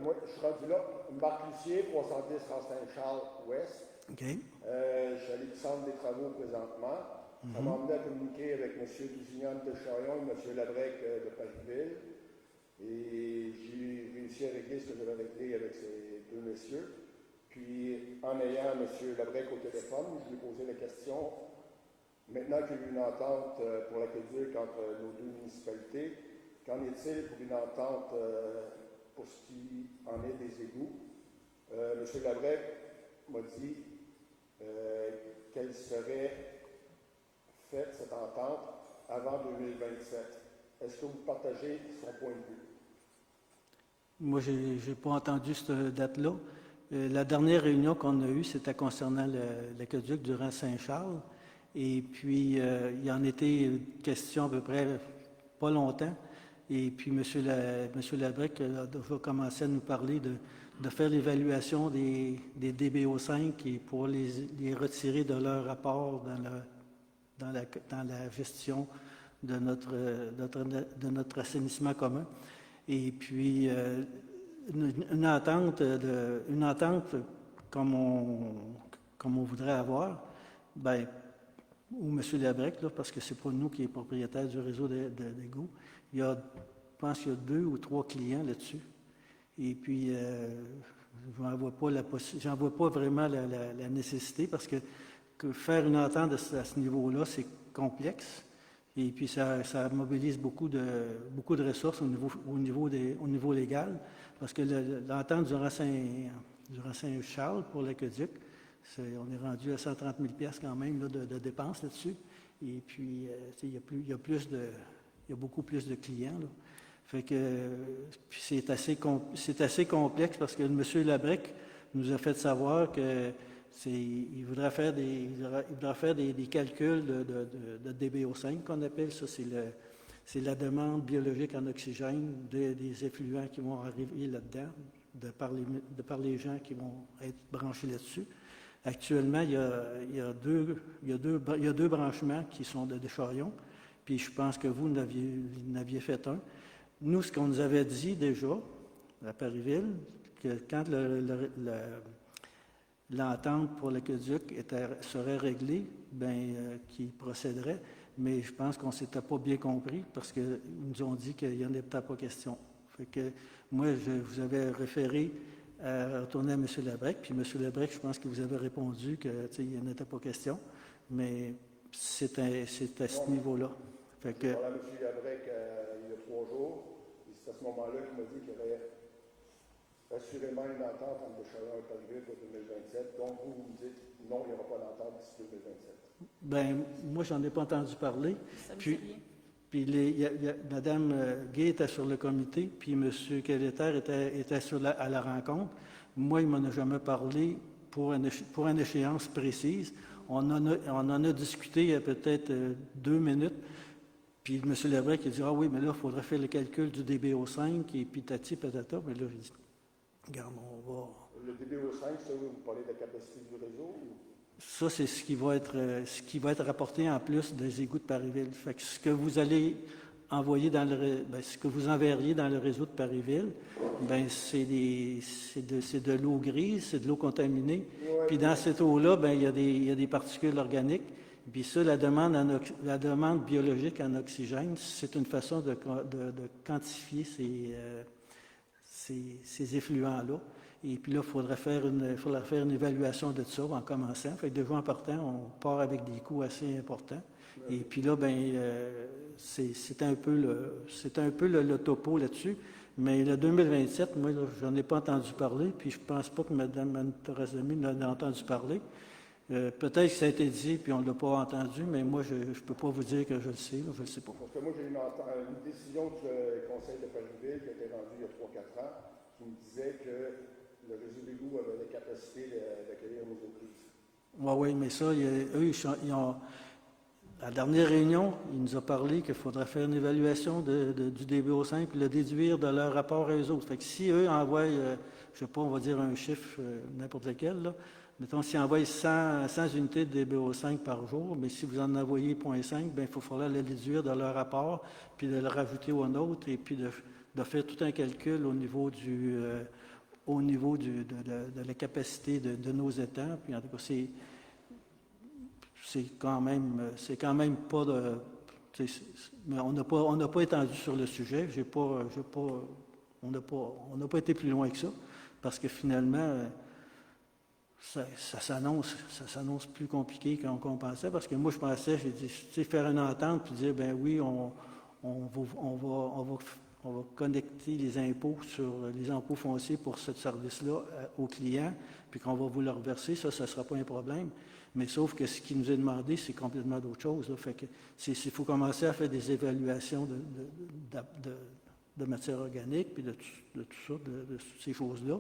Moi, je suis rendu là. Marc Lucier, 310 Saint-Charles-Ouest. OK. Je suis à l'épicentre des travaux présentement. Ça m'a amené à communiquer avec M. Dusignan de Chaillon et M. Labrec de Parisville. Et j'ai réussi à régler ce que j'avais réglé avec ces deux messieurs. Puis, en ayant M. Labrec au téléphone, je lui ai posé la question. Maintenant qu'il y a eu une entente pour l'aqueduc entre nos deux municipalités, qu'en est-il pour une entente pour ce qui en est des égouts? M. Labrec m'a dit qu'elle serait faite, cette entente, avant 2027. Est-ce que vous partagez son point de vue? Moi, je n'ai pas entendu cette date-là. La dernière réunion qu'on a eue, c'était concernant l'aqueduc du rang Saint-Charles. Et puis, il y en était question à peu près pas longtemps. Et puis, M. Labrec va commencer à nous parler de faire l'évaluation des DBO5 et pour les retirer de leur rapport dans la gestion de notre assainissement commun. Et puis, une entente comme on voudrait avoir, bien, ou M. Labrec, là, parce que c'est pas nous qui est propriétaire du réseau d'égouts. Je pense qu'il y a 2 ou 3 clients là-dessus. Et puis, j'en vois pas vraiment la nécessité parce que faire une entente à ce niveau-là, c'est complexe. Et puis, ça mobilise beaucoup de ressources au niveau légal. Parce que l'entente du rang Saint-Charles pour l'aqueduc, on est rendu à 130 000 $ quand même là, de dépenses là-dessus. Et puis, il y a beaucoup plus de clients. Là. Fait que puis c'est assez complexe parce que M. Labrec nous a fait savoir qu'il voudrait faire des calculs de DBO5 qu'on appelle ça. C'est la demande biologique en oxygène des effluents qui vont arriver là-dedans, de par les gens qui vont être branchés là-dessus. Actuellement, il y a deux branchements qui sont de Charion, puis je pense que vous n'aviez fait un. Nous, ce qu'on nous avait dit déjà, à Parisville, que quand l'entente pour l'aqueduc serait réglée, qu'il procéderait, mais je pense qu'on ne s'était pas bien compris parce qu'ils nous ont dit qu'il n'y en avait peut-être pas question. Fait que moi, je vous avais référé à retourner à M. Labrec, puis M. Labrec, je pense que vous avez répondu qu'il n'y en était pas question, mais c'est à ce niveau-là. Fait que, Voilà, M. Labrec, il y a 3 jours, et c'est à ce moment-là qu'il m'a dit qu'il y aurait assurément une entente entre Boucherville et Parisville pour 2027. Donc, vous me dites non, il n'y aura pas d'entente d'ici 2027. Ben, moi, j'en ai pas entendu parler. Ça me Puis, dit rien. puis Mme Gay était sur le comité, puis M. Kelleter était à la rencontre. Moi, il ne m'en a jamais parlé pour une échéance précise. On en a discuté il y a peut-être 2 minutes. Puis M. Lévesque a dit « Ah oui, mais là, il faudrait faire le calcul du DBO5 et puis tati patata. » Mais là, il dit « Regarde, on va... » Le DBO5, ça, vous parlez de la capacité du réseau? Ou... Ça, c'est ce qui va être rapporté en plus des égouts de Parisville. Fait que ce que vous allez envoyer ce que vous enverriez dans le réseau de Parisville, ben c'est de l'eau grise, c'est de l'eau contaminée. Ouais. Puis dans cette eau-là, ben il y a des particules organiques. Puis ça, la demande biologique en oxygène, c'est une façon de quantifier ces effluents-là. Et puis là, il faudrait faire une évaluation de ça en commençant. Fait que déjà en partant, on part avec des coûts assez importants. Et puis là, c'est un peu le topo là-dessus. Mais le 2027, moi, je n'en ai pas entendu parler, puis je ne pense pas que Mme Thérèse-Demy en a entendu parler. Peut-être que ça a été dit, puis on ne l'a pas entendu, mais moi, je ne peux pas vous dire que je le sais, je ne le sais pas. Parce que moi, j'ai une décision du Conseil de Parisville qui a été rendue il y a 3-4 ans, qui me disait que le réseau d'égout avait la capacité d'accueillir nos eaux grises. Oui, mais ça, ils ont... À la dernière réunion, il nous a parlé qu'il faudrait faire une évaluation du DBO5 et le déduire de leur rapport à eux autres. Fait que si eux envoient, je ne sais pas, on va dire un chiffre, n'importe lequel, là, mettons, s'ils envoient 100 unités de DBO5 par jour, mais si vous en envoyez 0,5, bien, il faudra le déduire de leur rapport, puis de le rajouter au nôtre, et puis de faire tout un calcul au niveau de la capacité de nos étangs. Puis en tout cas, c'est quand même pas de... Mais on n'a pas étendu sur le sujet. On n'a pas été plus loin que ça, parce que finalement, ça s'annonce plus compliqué qu'on pensait, parce que moi, je pensais, j'ai dit, faire une entente, puis dire, ben oui, on va connecter les impôts sur les impôts fonciers pour ce service-là aux clients, puis qu'on va vous le reverser, ça ne sera pas un problème. Mais sauf que ce qui nous est demandé, c'est complètement d'autre chose. Là. Fait que il faut commencer à faire des évaluations de matière organique, puis de tout ça, de toutes ces choses-là.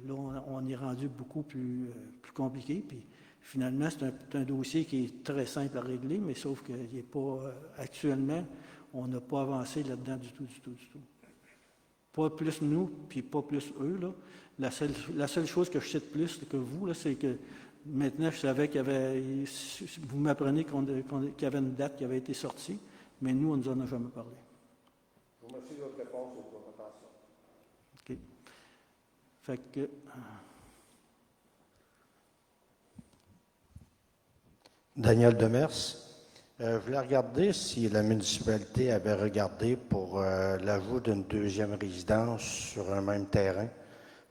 Là, on est rendu beaucoup plus compliqué. Puis finalement, c'est un dossier qui est très simple à régler, mais sauf qu'il n'est pas actuellement, on n'a pas avancé là-dedans du tout. Pas plus nous, puis pas plus eux. Là. La seule chose que je sais de plus que vous, là, c'est que maintenant, je savais vous m'apprenez qu'il y avait une date qui avait été sortie, mais nous, on ne nous en a jamais parlé. Je vous remercie de votre réponse et de votre attention. OK. Fait que... Daniel Demers. Je voulais regarder si la municipalité avait regardé pour l'ajout d'une deuxième résidence sur un même terrain,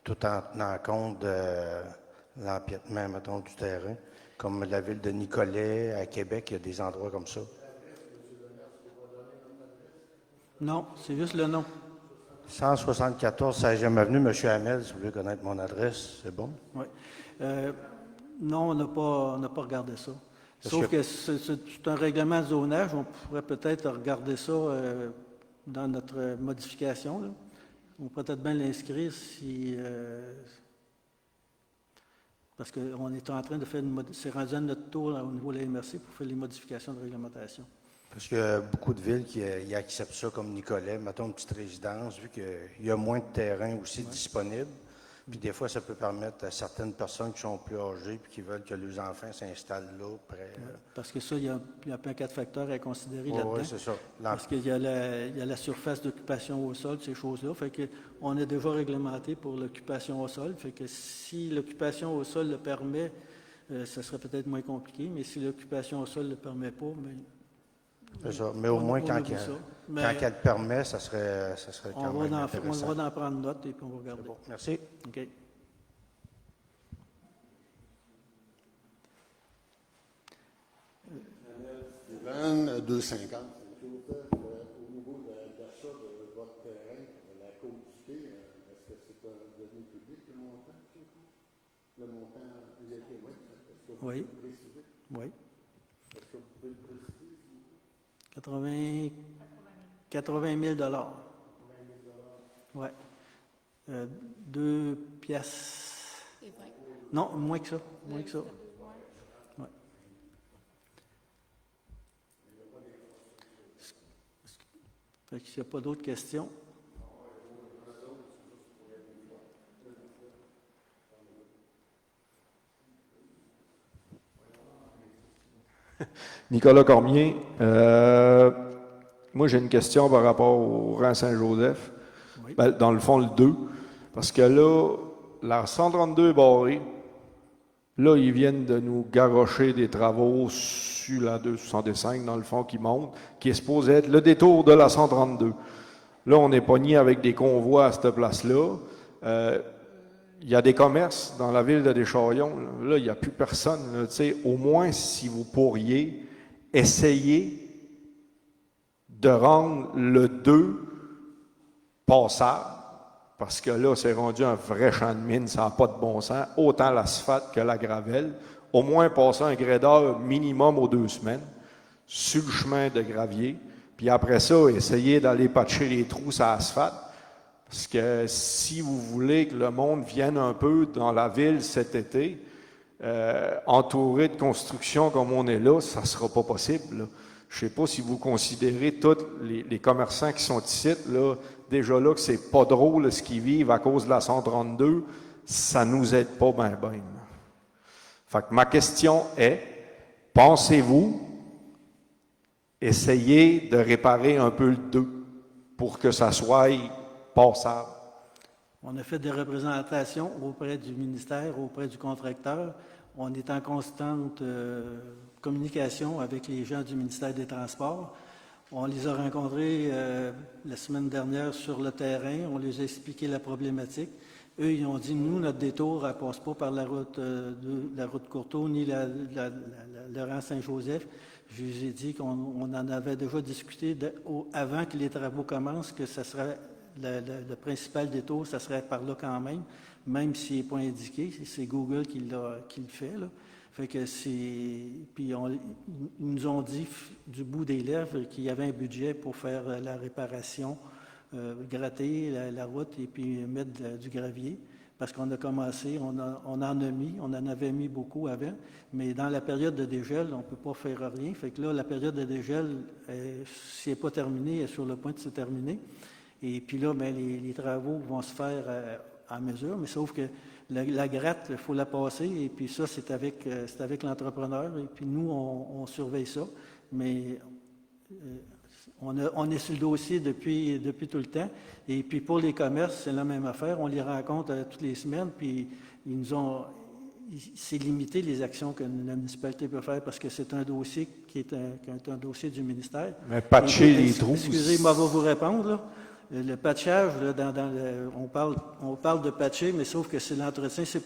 tout en tenant compte de l'empiètement, mettons, du terrain, comme la ville de Nicolet, à Québec, il y a des endroits comme ça. Non, c'est juste le nom. 174 16e Avenue, M. Hamel, si vous voulez connaître mon adresse, c'est bon? Oui. Non, on n'a pas regardé ça. Sauf que c'est un règlement de zonage. On pourrait peut-être regarder ça dans notre modification. Là. On pourrait peut-être bien l'inscrire si... parce qu'on est en train de faire c'est rendu à notre tour là, au niveau de la MRC pour faire les modifications de réglementation. Parce qu'il y a beaucoup de villes qui acceptent ça comme Nicolet, mettons une petite résidence, vu qu'il y a moins de terrain aussi disponible. Puis des fois, ça peut permettre à certaines personnes qui sont plus âgées et qui veulent que leurs enfants s'installent là, près. Parce que ça, il y a un paquet de facteurs à considérer là-dedans. Oui, c'est ça. Parce qu'il y a la surface d'occupation au sol, ces choses-là. Fait que on est déjà réglementé pour l'occupation au sol. Fait que si l'occupation au sol le permet, ça serait peut-être moins compliqué. Mais si l'occupation au sol ne le permet pas, c'est ça. Mais au moins, quand elle le permet, ça serait quand même intéressant. On va en prendre note et puis on va regarder. Bon. Merci. OK. Steven, 250. Au niveau de l'achat de votre terrain, la côte du quai, est-ce que c'est Le montant, il a été, oui, est-ce que vous Oui. pouvez le préciser? Oui. Est-ce que vous pouvez le préciser? 80 000 Oui. 2 piastres. Et 20. Non, moins que ça. Moins que ça. Ouais. Fait que s'il n'y a pas d'autres questions. Nicolas Cormier, moi j'ai une question par rapport au rang Saint-Joseph. Oui. Ben, dans le fond, le 2. Parce que là, la 132 est barrée. Là, ils viennent de nous garrocher des travaux sur la 265, dans le fond, qui monte, qui est supposé être le détour de la 132. Là, on est pogné avec des convois à cette place-là. Il y a des commerces dans la ville de Deschambault. Là, il n'y a plus personne. Là, au moins, si vous pourriez essayer de rendre le 2 passable, parce que là, c'est rendu un vrai champ de mine, ça n'a pas de bon sens, autant l'asphalte que la gravelle. Au moins passer un gradeur minimum aux 2 semaines sur le chemin de gravier, puis après ça, essayer d'aller patcher les trous sur l'asphalte. Parce que si vous voulez que le monde vienne un peu dans la ville cet été, entouré de construction comme on est là, ça ne sera pas possible. Là. Je ne sais pas si vous considérez tous les commerçants qui sont ici, là, déjà là, que c'est pas drôle ce qu'ils vivent à cause de la 132, ça ne nous aide pas bien. Fait que ma question est, pensez-vous essayer de réparer un peu le 2 pour que ça soit passable? On a fait des représentations auprès du ministère, auprès du contracteur. On est en constante communication avec les gens du ministère des Transports. On les a rencontrés la semaine dernière sur le terrain. On les a expliqué la problématique. Eux, ils ont dit, nous, notre détour ne passe pas par la route Courteau ni le rang Saint-Joseph. Je vous ai dit qu'on en avait déjà discuté avant que les travaux commencent, que ça serait le principal détour, ça serait par là quand même s'il n'est pas indiqué. C'est Google qui le fait, là. Fait que puis ils nous ont dit du bout des lèvres qu'il y avait un budget pour faire la réparation, gratter la route et puis mettre du gravier. Parce qu'on a commencé, on en avait mis beaucoup avant, mais dans la période de dégel, on ne peut pas faire rien. Fait que là, la période de dégel, si elle n'est pas terminée, elle est sur le point de se terminer. Et puis là, bien, les travaux vont se faire à mesure, mais sauf que la gratte, il faut la passer, et puis ça, c'est avec l'entrepreneur, et puis nous, on surveille ça. Mais on est sur le dossier depuis tout le temps. Et puis pour les commerces, c'est la même affaire. On les rencontre toutes les semaines, puis c'est limité les actions que la municipalité peut faire parce que c'est un dossier qui est un dossier du ministère. Mais patcher les trous. Excusez-moi, je vais vous répondre, là. Le patchage, là, on parle de patcher, mais sauf que c'est l'entretien, c'est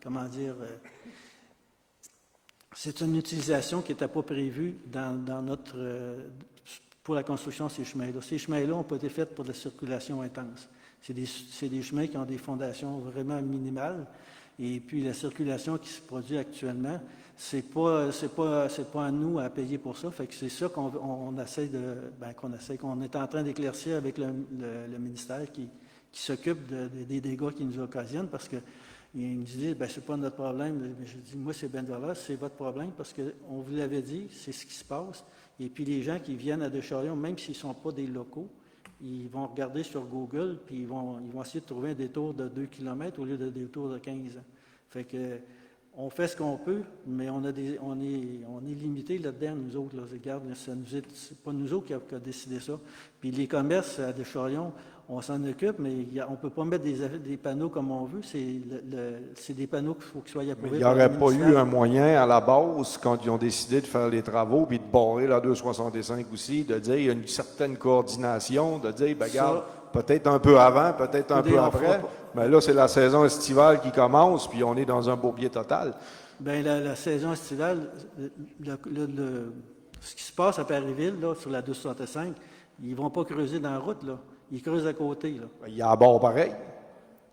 comment dire, c'est une utilisation qui n'était pas prévue pour la construction de ces chemins-là. Ces chemins-là n'ont pas été faits pour de la circulation intense. C'est des chemins qui ont des fondations vraiment minimales. Et puis la circulation qui se produit actuellement, c'est pas à nous à payer pour ça. Fait que c'est ça qu'on est en train d'éclaircir avec le ministère qui s'occupe des dégâts qui nous occasionnent parce que ils nous disent c'est pas notre problème. Je dis moi c'est bien voilà, c'est votre problème parce qu'on vous l'avait dit, c'est ce qui se passe. Et puis les gens qui viennent à Deschambault, même s'ils ne sont pas des locaux, ils vont regarder sur Google puis ils vont essayer de trouver un détour de 2 km au lieu de détour de 15. Fait que on fait ce qu'on peut, mais on est limité là-dedans, nous autres. Là. Regarde, c'est pas nous autres qui avons décidé ça. Puis les commerces à Deschambault, on s'en occupe, mais on ne peut pas mettre des panneaux comme on veut. C'est des panneaux qu'il faut qu'ils soient approuvés. Mais il n'y aurait pas eu un moyen à la base, quand ils ont décidé de faire les travaux, puis de barrer la 265 aussi, de dire il y a une certaine coordination, de dire, regarde, peut-être un peu avant, peut-être un peu après. Mais là, c'est la saison estivale qui commence, puis on est dans un bourbier total. Bien, la saison estivale, ce qui se passe à Parisville, là, sur la 265, ils ne vont pas creuser dans la route, là. Ils creusent à côté, là. Il y a à bord pareil.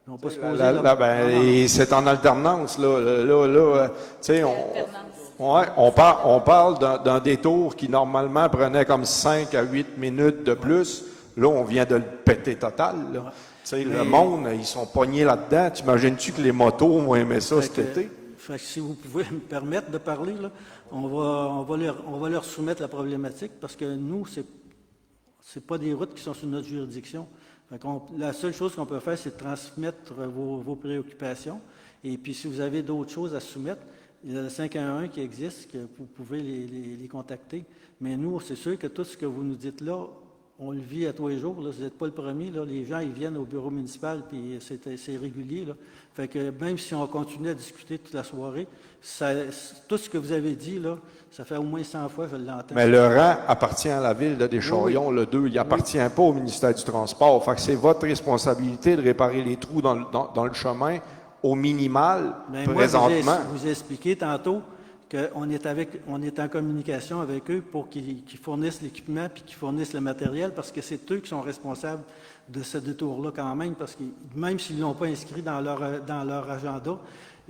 Ils vont pas se poser Ben, Non, non, non. et c'est en alternance, là, tu sais, Alternance. on parle d'un détour qui normalement prenait comme 5 à 8 minutes de plus. Là, on vient de le péter total, là. Tu sais, le monde, ils sont pognés là-dedans. T'imagines-tu que les motos vont aimer ça cet été? Fait que si vous pouvez me permettre de parler, là, on va leur soumettre la problématique parce que nous, c'est pas des routes qui sont sur notre juridiction. Fait la seule chose qu'on peut faire, c'est de transmettre vos préoccupations. Et puis, si vous avez d'autres choses à soumettre, il y a le 511 qui existe, que vous pouvez les contacter. Mais nous, c'est sûr que tout ce que vous nous dites là, on le vit à tous les jours. Là. Vous n'êtes pas le premier. Là. Les gens, ils viennent au bureau municipal, puis c'est régulier. Là. Fait que même si on continue à discuter toute la soirée, tout ce que vous avez dit, là, ça fait au moins 100 fois que je l'entends. Mais le rang appartient à la ville de Deschambault, le 2. Il n'appartient pas au ministère du Transport. Fait que c'est votre responsabilité de réparer les trous dans le chemin au minimal, présentement. Moi, je vous ai expliqué tantôt qu'on est en communication avec eux pour qu'ils fournissent l'équipement puis qu'ils fournissent le matériel parce que c'est eux qui sont responsables de ce détour-là quand même, parce que même s'ils ne l'ont pas inscrit dans leur agenda,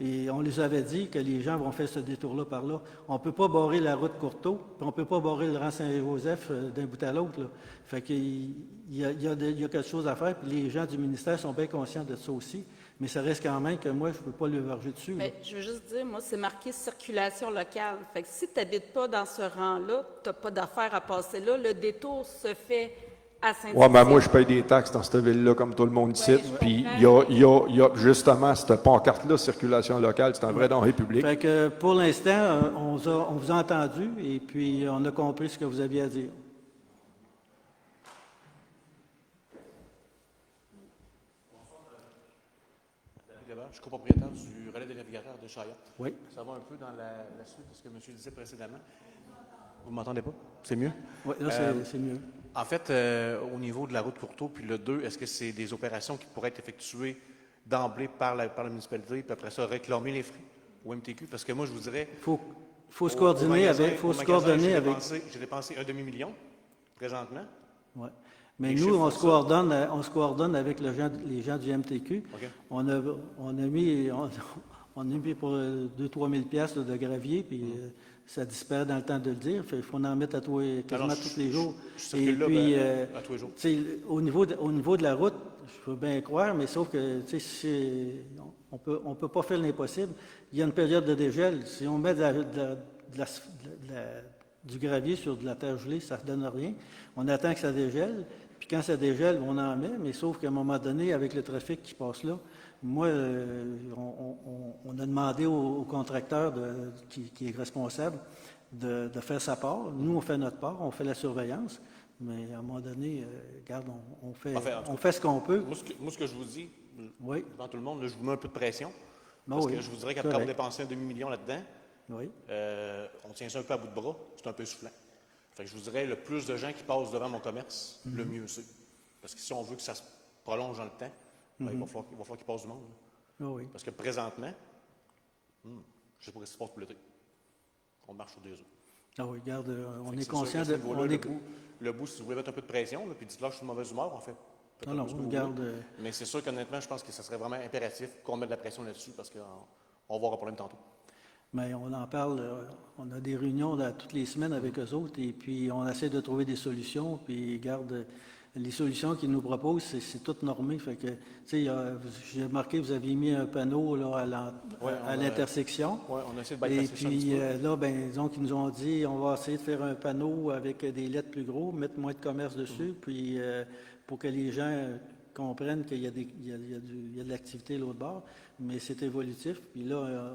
et on les avait dit que les gens vont faire ce détour-là par là. On ne peut pas barrer la route Courteau, puis on ne peut pas barrer le rang Saint-Joseph d'un bout à l'autre. Là. Fait qu'il y a quelque chose à faire, puis les gens du ministère sont bien conscients de ça aussi. Mais ça reste quand même que moi, je ne peux pas le verger dessus. Mais je veux juste dire, moi, c'est marqué circulation locale. Fait que si tu n'habites pas dans ce rang-là, tu n'as pas d'affaire à passer là. Le détour se fait à Saint-Hyacinthe. Oui, ben moi, je paye des taxes dans cette ville-là, comme tout le monde cite. Puis il y a justement cette pancarte-là, circulation locale, c'est un vrai don république. Fait que pour l'instant, on vous a entendu et puis on a compris ce que vous aviez à dire. Je suis copropriétaire du relais des navigateurs de Chaya. Oui. Ça va un peu dans la suite de ce que M. disait précédemment. Vous ne m'entendez pas? C'est mieux? Oui, là, c'est mieux. En fait, au niveau de la route Courteau, puis le 2, est-ce que c'est des opérations qui pourraient être effectuées d'emblée par la municipalité, puis après ça, réclamer les frais au MTQ? Parce que moi, je vous dirais... Il faut se coordonner avec... J'ai dépensé $1 demi-million, présentement. Oui. Mais nous, on se coordonne avec les gens du MTQ. Okay. On a mis pour 2 000 à 3 000 de gravier, puis ça disparaît dans le temps de le dire. Il faut en mettre quasiment tous les jours. Et puis, à tous les jours. Au niveau de la route, je veux bien croire, mais sauf que on peut pas faire l'impossible. Il y a une période de dégel. Si on met du gravier sur de la terre gelée, ça ne donne rien. On attend que ça dégèle. Puis quand ça dégèle, on en met, mais sauf qu'à un moment donné, avec le trafic qui passe là, moi, on a demandé au contracteur qui est responsable de faire sa part. Nous, on fait notre part, on fait la surveillance, mais à un moment donné, regarde, on fait ce qu'on peut. Moi, ce que je vous dis, oui. devant tout le monde, là, je vous mets un peu de pression, parce que je vous dirais qu'après avoir dépensé $1 demi-million là-dedans, on tient ça un peu à bout de bras, c'est un peu soufflant. Fait que je vous dirais, le plus de gens qui passent devant mon commerce, le mieux c'est. Parce que si on veut que ça se prolonge dans le temps, ben, il va falloir qu'il passe du monde. Parce que présentement, je ne sais pas ce qui se passe pour l'été. On marche sur des œufs. Ah oui, regarde, on est conscient de... Le bout, si vous voulez mettre un peu de pression, là, puis dites là, je suis de mauvaise humeur, en fait. Non, regarde... Mais c'est sûr qu'honnêtement, je pense que ce serait vraiment impératif qu'on mette de la pression là-dessus, parce qu'on va avoir un problème tantôt. Mais on en parle, on a des réunions toutes les semaines avec eux autres, et puis on essaie de trouver des solutions, puis regarde, les solutions qu'ils nous proposent, c'est tout normé. Fait que, tu sais, j'ai remarqué, vous aviez mis un panneau là, à l'intersection. Oui, on a essayé de bypasser ça. Et puis là, disons qu'ils nous ont dit, on va essayer de faire un panneau avec des lettres plus gros, mettre moins de commerce dessus, puis pour que les gens comprennent qu'il y a de l'activité de l'autre bord, mais c'est évolutif. Puis là,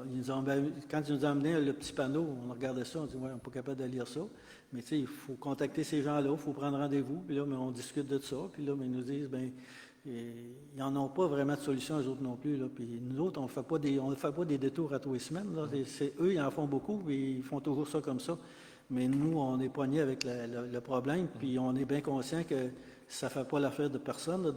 quand ils nous ont amené le petit panneau, on regardait ça, on dit, ouais, on n'est pas capable de lire ça. Mais tu sais, il faut contacter ces gens-là, il faut prendre rendez-vous. Puis là, on discute de ça. Puis là, ils nous disent, ils n'en ont pas vraiment de solution, eux autres non plus. Là. Puis nous autres, on ne fait pas des détours à tous les semaines. Là. Eux, ils en font beaucoup, puis ils font toujours ça comme ça. Mais nous, on est poignés avec le problème, puis on est bien conscient que ça ne fait pas l'affaire de personne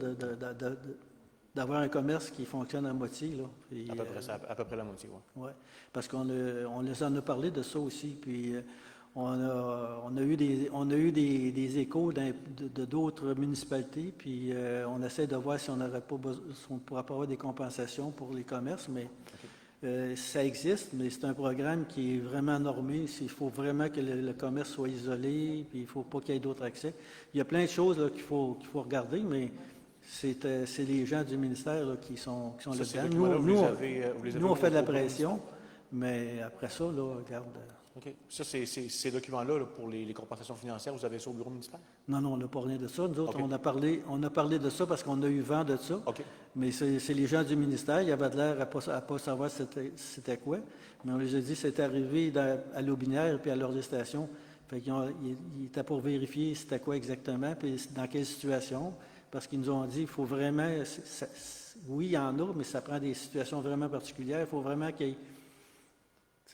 d'avoir un commerce qui fonctionne à moitié. Là. Puis, à peu près la moitié, oui. Oui, parce qu'on les en a parlé de ça aussi. Puis on a eu des échos d'autres municipalités, puis on essaie de voir si on ne pourrait pas avoir des compensations pour les commerces, mais ça existe, mais c'est un programme qui est vraiment normé. Il faut vraiment que le commerce soit isolé, puis il ne faut pas qu'il y ait d'autres accès. Il y a plein de choses qu'il faut regarder, mais c'est les gens du ministère là, qui sont là-dedans. Nous, on fait de la pression, mais après ça, là, regarde... OK. Ça, ces documents-là, là, pour les compensations financières, vous avez ça au bureau municipal? Non, on n'a pas rien de ça. Nous autres, OK. on a parlé de ça parce qu'on a eu vent de ça. OK. Mais c'est les gens du ministère. Il y avait de l'air à pas savoir c'était quoi. Mais on les a dit c'est arrivé à l'Aubinière puis à leurs stations. Fait qu'ils ils étaient pour vérifier c'était quoi exactement puis dans quelle situation. Parce qu'ils nous ont dit il faut vraiment... oui, il y en a, mais ça prend des situations vraiment particulières. Il faut vraiment qu'il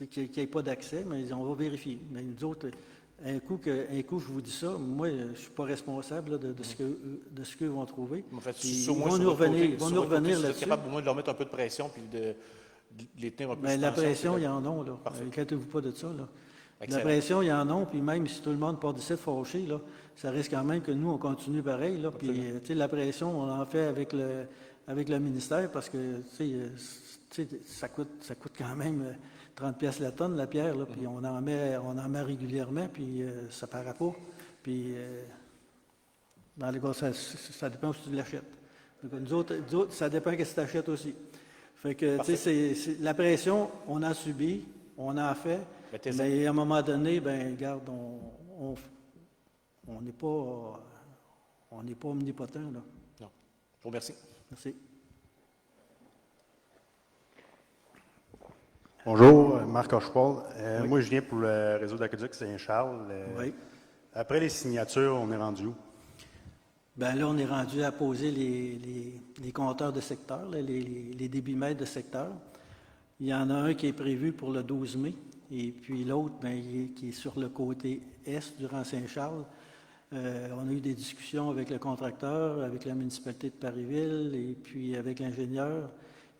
n'y ait pas d'accès, mais on va vérifier. Mais nous autres, un coup, je vous dis ça, moi, je ne suis pas responsable là, de ce qu'eux vont trouver. En fait, Ils vont nous revenir là-dessus. Vous êtes capable au moins de leur mettre un peu de pression puis de les tenir un peu Mais la pression, il y en a. Inquiétez-vous pas de ça. Là. La pression, il y en a, puis même si tout le monde part d'ici fâché, là, ça risque quand même que nous, on continue pareil. Là, puis, la pression, on en fait avec le ministère parce que ça coûte quand même 30 pièces la tonne, la pierre, là, puis on en met régulièrement, puis ça ne paraît pas. Puis, dans les cas, ça dépend si tu l'achètes. Nous autres, ça dépend de ce que tu achètes aussi. Fait que, la pression, on a subi, on en fait, mais à un moment donné, ben regarde, on n'est pas omnipotent, là. Non. Je vous remercie. Merci. Bonjour, Marc Hochepol. Oui. Moi, je viens pour le réseau d'aqueduc Saint-Charles. Oui. Après les signatures, on est rendu où? Bien là, on est rendu à poser les compteurs de secteur, là, les débitmètres de secteur. Il y en a un qui est prévu pour le 12 mai, et puis l'autre, qui est sur le côté est du rang Saint-Charles. On a eu des discussions avec le contracteur, avec la municipalité de Parisville, et puis avec l'ingénieur.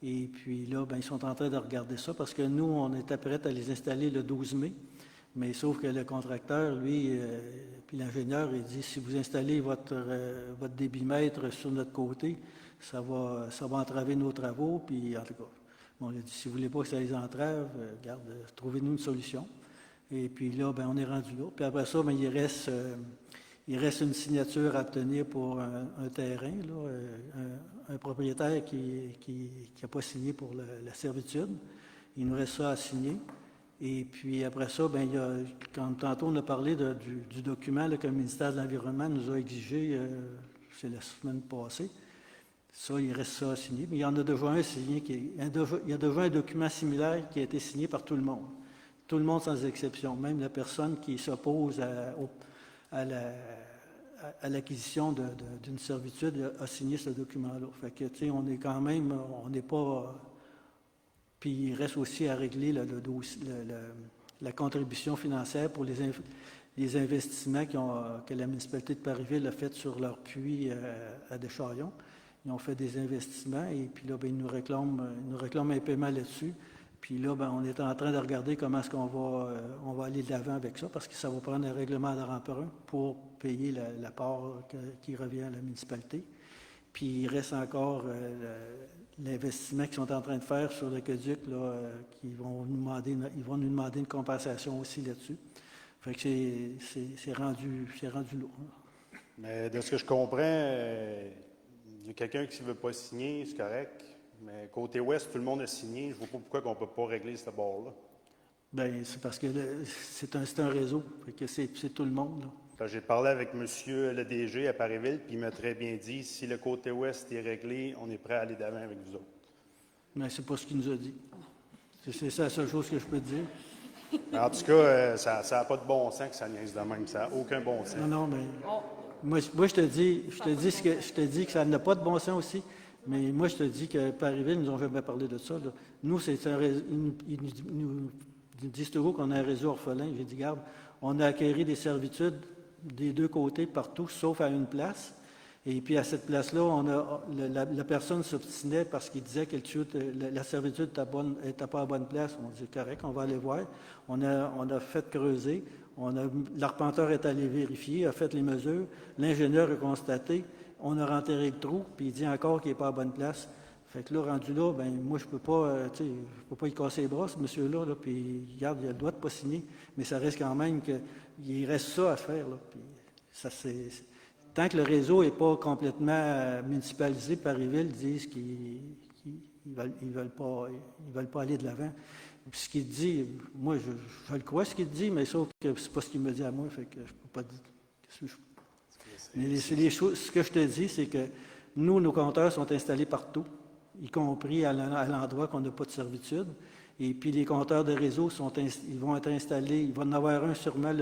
Et puis là, ils sont en train de regarder ça parce que nous, on était prêts à les installer le 12 mai. Mais sauf que le contracteur, lui, puis l'ingénieur, il dit si vous installez votre débitmètre sur notre côté, ça va entraver nos travaux. Puis en tout cas, on a dit si vous ne voulez pas que ça les entrave, trouvez-nous une solution. Et puis là, on est rendu là. Puis après ça, il reste une signature à obtenir pour un terrain, là, un propriétaire qui n'a pas signé pour la servitude. Il nous reste ça à signer. Et puis après ça, quand tantôt on a parlé du document là, que le ministère de l'Environnement nous a exigé, c'est la semaine passée. Ça, il reste ça à signer. Mais il y en a déjà un signé, il y a déjà un document similaire qui a été signé par tout le monde. Tout le monde sans exception. Même la personne qui s'oppose à l'acquisition d'une servitude a signé ce document-là. Fait que, tu sais, on est quand même, on n'est pas... Puis il reste aussi à régler la contribution financière pour les investissements que la municipalité de Parisville a fait sur leur puits à Deschaillons. Ils ont fait des investissements et puis là, ils nous réclament un paiement là-dessus. Puis là, on est en train de regarder comment est-ce qu'on va aller de l'avant avec ça, parce que ça va prendre un règlement de remprunt pour payer la part qui revient à la municipalité. Puis il reste encore l'investissement qu'ils sont en train de faire sur l'aqueduc, ils vont nous demander une compensation aussi là-dessus. Fait que c'est rendu lourd. Mais de ce que je comprends, il y a quelqu'un qui ne veut pas signer, c'est correct. Mais côté ouest, tout le monde a signé. Je ne vois pas pourquoi on ne peut pas régler ce bord-là. Bien, c'est parce que c'est un réseau. Fait que c'est tout le monde. J'ai parlé avec M. le DG à Parisville, puis il m'a très bien dit si le côté ouest est réglé, on est prêt à aller d'avant avec vous autres. Mais c'est pas ce qu'il nous a dit. C'est la seule chose que je peux te dire. En tout cas, ça n'a pas de bon sens que ça niaise de même. Ça n'a aucun bon sens. Non, mais moi je te dis que ça n'a pas de bon sens aussi. Mais moi, je te dis que Parisville, nous n'ont jamais parlé de ça. Là. Nous, ils nous disent toujours qu'on a un réseau orphelin. J'ai dit, regarde, on a acquéri des servitudes des deux côtés, partout, sauf à une place. Et puis, à cette place-là, la personne s'obstinait parce qu'il disait que la servitude n'était pas à bonne place. On dit, correct, on va aller voir. On a fait creuser. L'arpenteur est allé vérifier, a fait les mesures, l'ingénieur a constaté, on a renterré le trou, puis il dit encore qu'il n'est pas à bonne place. Fait que là, rendu là, ben moi, je peux pas y casser les bras, ce monsieur-là, là, puis regarde, il a le droit de pas signer, mais ça reste quand même qu'il reste ça à faire, là, puis ça, tant que le réseau n'est pas complètement municipalisé, Parisville disent qu'ils veulent pas aller de l'avant. Puis ce qu'il dit, moi, je le crois ce qu'il dit, mais sauf que c'est pas ce qu'il me dit à moi, fait que je peux pas dire. Mais ce que je te dis, c'est que nous, nos compteurs sont installés partout, y compris à l'endroit qu'on n'a pas de servitude. Et puis les compteurs de réseau ils vont être installés, il va en avoir un sûrement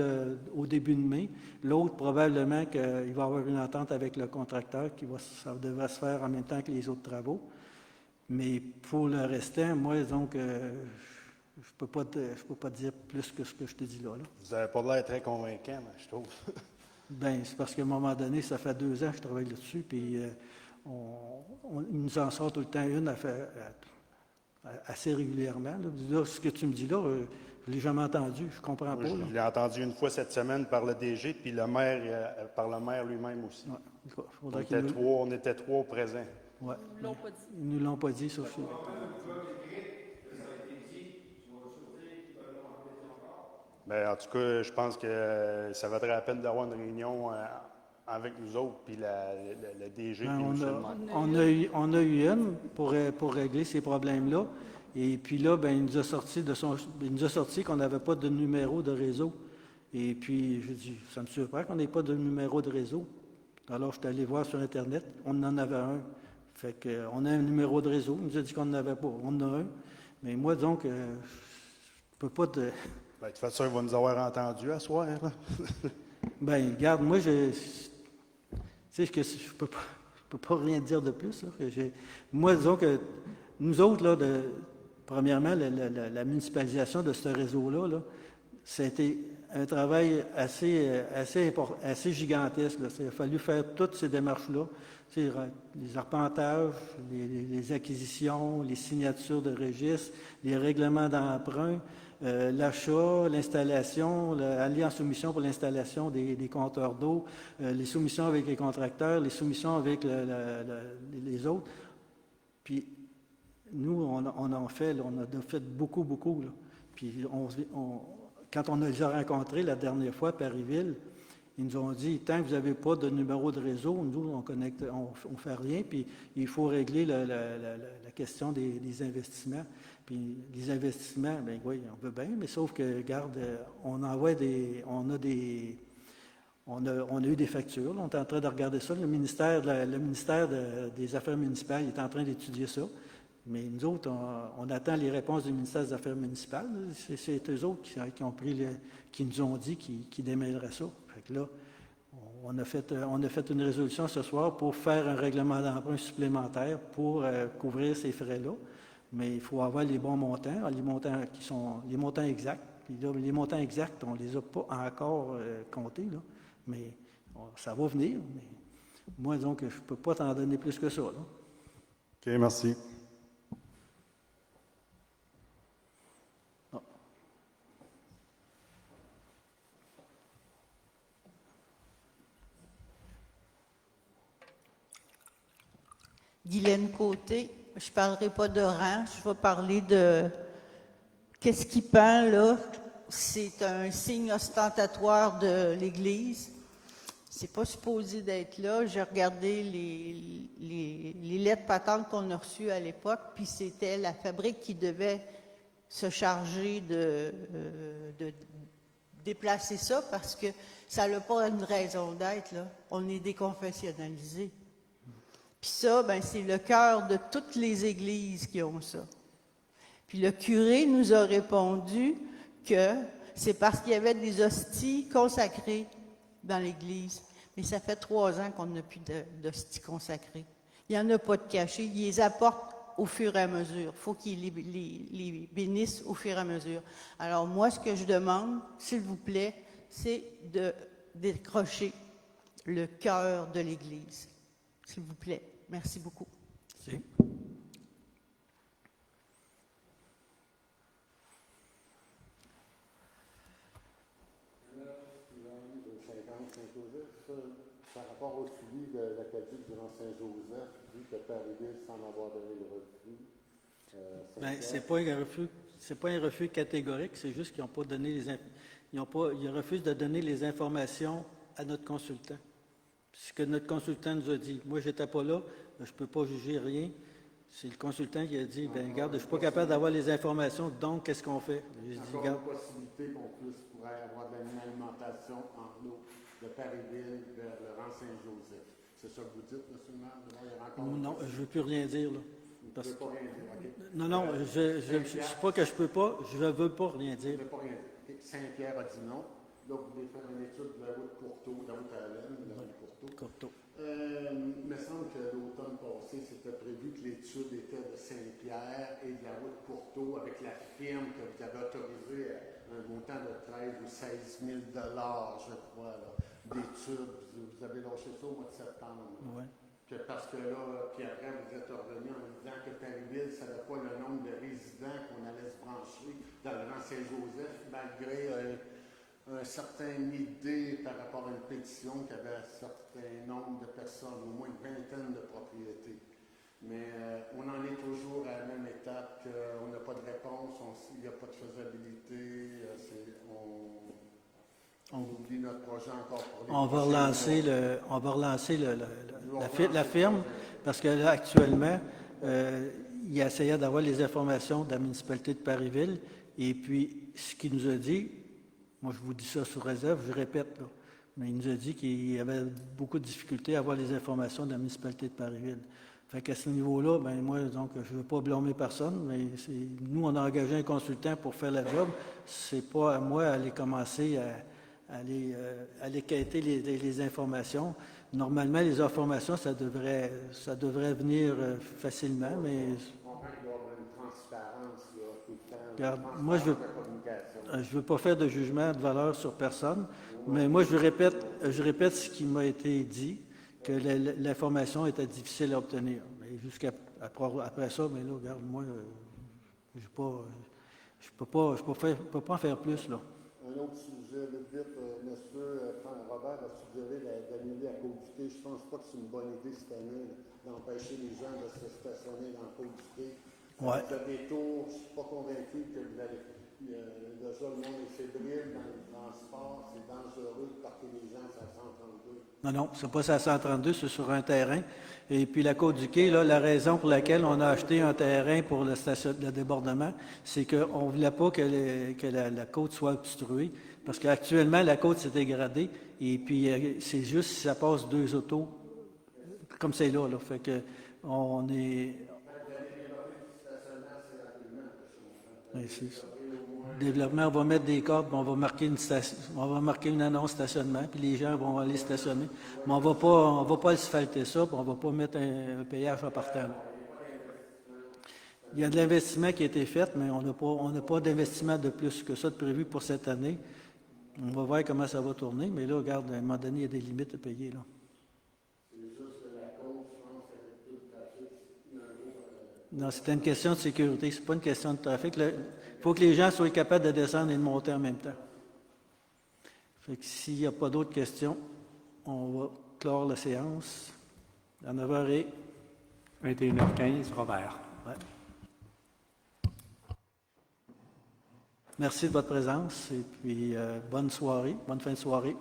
au début de mai, l'autre probablement qu'il va y avoir une entente avec le contracteur ça devrait se faire en même temps que les autres travaux. Mais pour le restant, moi, donc, je ne peux pas dire plus que ce que je te dis là. Vous n'avez pas l'air très convaincant, je trouve. Bien, c'est parce qu'à un moment donné, ça fait 2 ans que je travaille là-dessus, puis il nous en sort tout le temps une assez régulièrement. Là, ce que tu me dis là, je ne l'ai jamais entendu, je ne comprends pas. Je l'ai entendu une fois cette semaine par le DG, puis par le maire lui-même aussi. Ouais, on était 3 présents. Ouais. Ils ne nous l'ont pas dit, ça. Bien, en tout cas, je pense que ça vaudrait la peine d'avoir une réunion avec nous autres, puis le DG. On a eu une pour régler ces problèmes-là. Et puis là, ben, il nous a sorti qu'on n'avait pas de numéro de réseau. Et puis, je dis, ça me surprend qu'on n'ait pas de numéro de réseau. Alors, je suis allé voir sur Internet, on en avait un. Fait qu'on a un numéro de réseau. Il nous a dit qu'on n'en avait pas. On en a un. Mais moi, donc, je ne peux pas te... Bien, de toute façon, il va nous avoir entendus à soir. Bien, regarde, moi, tu sais que je peux pas rien dire de plus. Là, moi, disons que nous autres, là, premièrement, la municipalisation de ce réseau-là, là, ça a été un travail assez gigantesque. Là. Il a fallu faire toutes ces démarches-là. Les arpentages, les acquisitions, les signatures de registres, les règlements d'emprunt, l'achat, l'installation, aller en soumission pour l'installation des compteurs d'eau, les soumissions avec les contracteurs, les soumissions avec les autres. Puis nous, on a fait beaucoup, beaucoup. Là. Puis quand on les a rencontrés la dernière fois à Parisville, ils nous ont dit, tant que vous n'avez pas de numéro de réseau, nous, on ne fait rien, puis il faut régler la question des investissements. Puis les investissements, bien oui, on veut bien, mais sauf que, regarde, on a eu des factures, là, on est en train de regarder ça. Le ministère des Affaires municipales est en train d'étudier ça. Mais nous autres, on attend les réponses du ministère des Affaires municipales. C'est eux autres qui nous ont dit qu'ils démêleraient ça. Fait que là, on a fait une résolution ce soir pour faire un règlement d'emprunt supplémentaire pour couvrir ces frais-là. Mais il faut avoir les bons montants, les montants exacts. Puis là, les montants exacts, on ne les a pas encore comptés, là. Mais ça va venir. Mais moi, donc, je ne peux pas t'en donner plus que ça, là. OK, merci. Guylaine Côté, je ne parlerai pas de rang, je vais parler de qu'est-ce qui pend là. C'est un signe ostentatoire de l'Église. C'est pas supposé d'être là. J'ai regardé les lettres patentes qu'on a reçues à l'époque, puis c'était la fabrique qui devait se charger de déplacer ça parce que ça n'a pas une raison d'être, là. On est déconfessionnalisé. Puis ça, ben, c'est le cœur de toutes les églises qui ont ça. Puis le curé nous a répondu que c'est parce qu'il y avait des hosties consacrées dans l'église. Mais ça fait 3 ans qu'on n'a plus d'hosties consacrées. Il n'y en a pas de cachées. Il les apporte au fur et à mesure. Il faut qu'il les bénisse au fur et à mesure. Alors moi, ce que je demande, s'il vous plaît, c'est de décrocher le cœur de l'église. S'il vous plaît. Merci beaucoup. Merci. Saint-Joseph, par rapport au suivi de l'aqueduc durant Saint-Joseph, vu que Paris-Ville semble avoir donné le refus. C'est pas un refus catégorique, c'est juste qu'ils n'ont pas donné ils refusent de donner les informations à notre consultant. Ce que notre consultant nous a dit. Moi, je n'étais pas là, je ne peux pas juger rien. C'est le consultant qui a dit, ben regarde, je ne suis pas capable d'avoir les informations, donc qu'est-ce qu'on fait? J'ai dit, Encore une possibilité qu'on pourrait avoir de l'alimentation en eau de Paris-Ville vers le rang Saint-Joseph. C'est ça que vous dites, M. le maire? Non, je ne veux plus rien dire, là. Vous ne pouvez pas rien dire, OK? Non, je ne sais pas que je ne peux pas, je ne veux pas rien dire. Vous ne pouvez pas rien dire. Saint-Pierre a dit non. Là, vous voulez faire une étude de la route Courteau, de la route à Allen, de la route Courteau. Il me semble que l'automne passé, c'était prévu que l'étude était de Saint-Pierre et de la route Courteau avec la firme que vous avez autorisée à un montant de 13 ou 16 000 je crois, d'études. Vous avez lâché ça au mois de septembre. Oui. Parce que là, puis après, vous êtes revenu en disant que Paris-Ville ne savait pas le nombre de résidents qu'on allait se brancher dans le rang Saint-Joseph, malgré un certain idée par rapport à une pétition qui avait un certain nombre de personnes, au moins une vingtaine de propriétés. Mais on en est toujours à la même étape, on n'a pas de réponse, il n'y a pas de faisabilité, on oublie notre projet encore pour les On va relancer la firme, parce que là, actuellement, il essayait d'avoir les informations de la municipalité de Paris-Ville, et puis ce qu'il nous a dit, moi je vous dis ça sous réserve, je répète, là, mais il nous a dit qu'il y avait beaucoup de difficultés à avoir les informations de la municipalité de Paris-Ville. Fait qu'à ce niveau-là, ben moi, donc, je ne veux pas blâmer personne, mais nous, on a engagé un consultant pour faire la job. C'est pas à moi d'aller commencer à aller quêter les informations. Normalement, les informations, ça devrait venir facilement, mais... Regarde, moi, je ne veux pas faire de jugement de valeur sur personne, mais moi, je répète ce qui m'a été dit, que l'information était difficile à obtenir. Mais après ça, mais là, regarde, moi, je ne peux pas en faire plus, là. Un autre sujet, vite, M. Robert a suggéré d'annuler la Côte-du-Quai. Je ne pense pas que c'est une bonne idée cette année d'empêcher les gens de se stationner dans la Côte-du-Quai. Ouais. Vous avez des tours, je ne suis pas convaincu que vous allez... Déjà, le monde est fébrile dans le transport, c'est dangereux de parquer les gens à 132. Non, c'est pas ça à 132, c'est sur un terrain. Et puis la Côte-du-Quai, là, la raison pour laquelle on a acheté un terrain pour le débordement, c'est qu'on ne voulait pas que la côte soit obstruée, parce qu'actuellement, la côte s'est dégradée, et puis c'est juste si ça passe 2 autos, comme c'est là. Fait que on est... Le développement, on va mettre des cordes, on va marquer une annonce stationnement, puis les gens vont aller stationner. Mais on va pas asphalter ça, puis on ne va pas mettre un péage en partant. Il y a de l'investissement qui a été fait, mais on n'a pas d'investissement de plus que ça de prévu pour cette année. On va voir comment ça va tourner, mais là, regarde, à un moment donné, il y a des limites à payer, là. Non, c'était une question de sécurité, c'est pas une question de trafic. Il faut que les gens soient capables de descendre et de monter en même temps. Fait que s'il n'y a pas d'autres questions, on va clore la séance à 9h. 21h15, Robert. Ouais. Merci de votre présence et puis bonne soirée, bonne fin de soirée.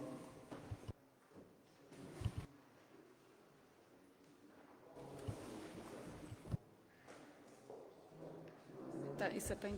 Il s'éteint.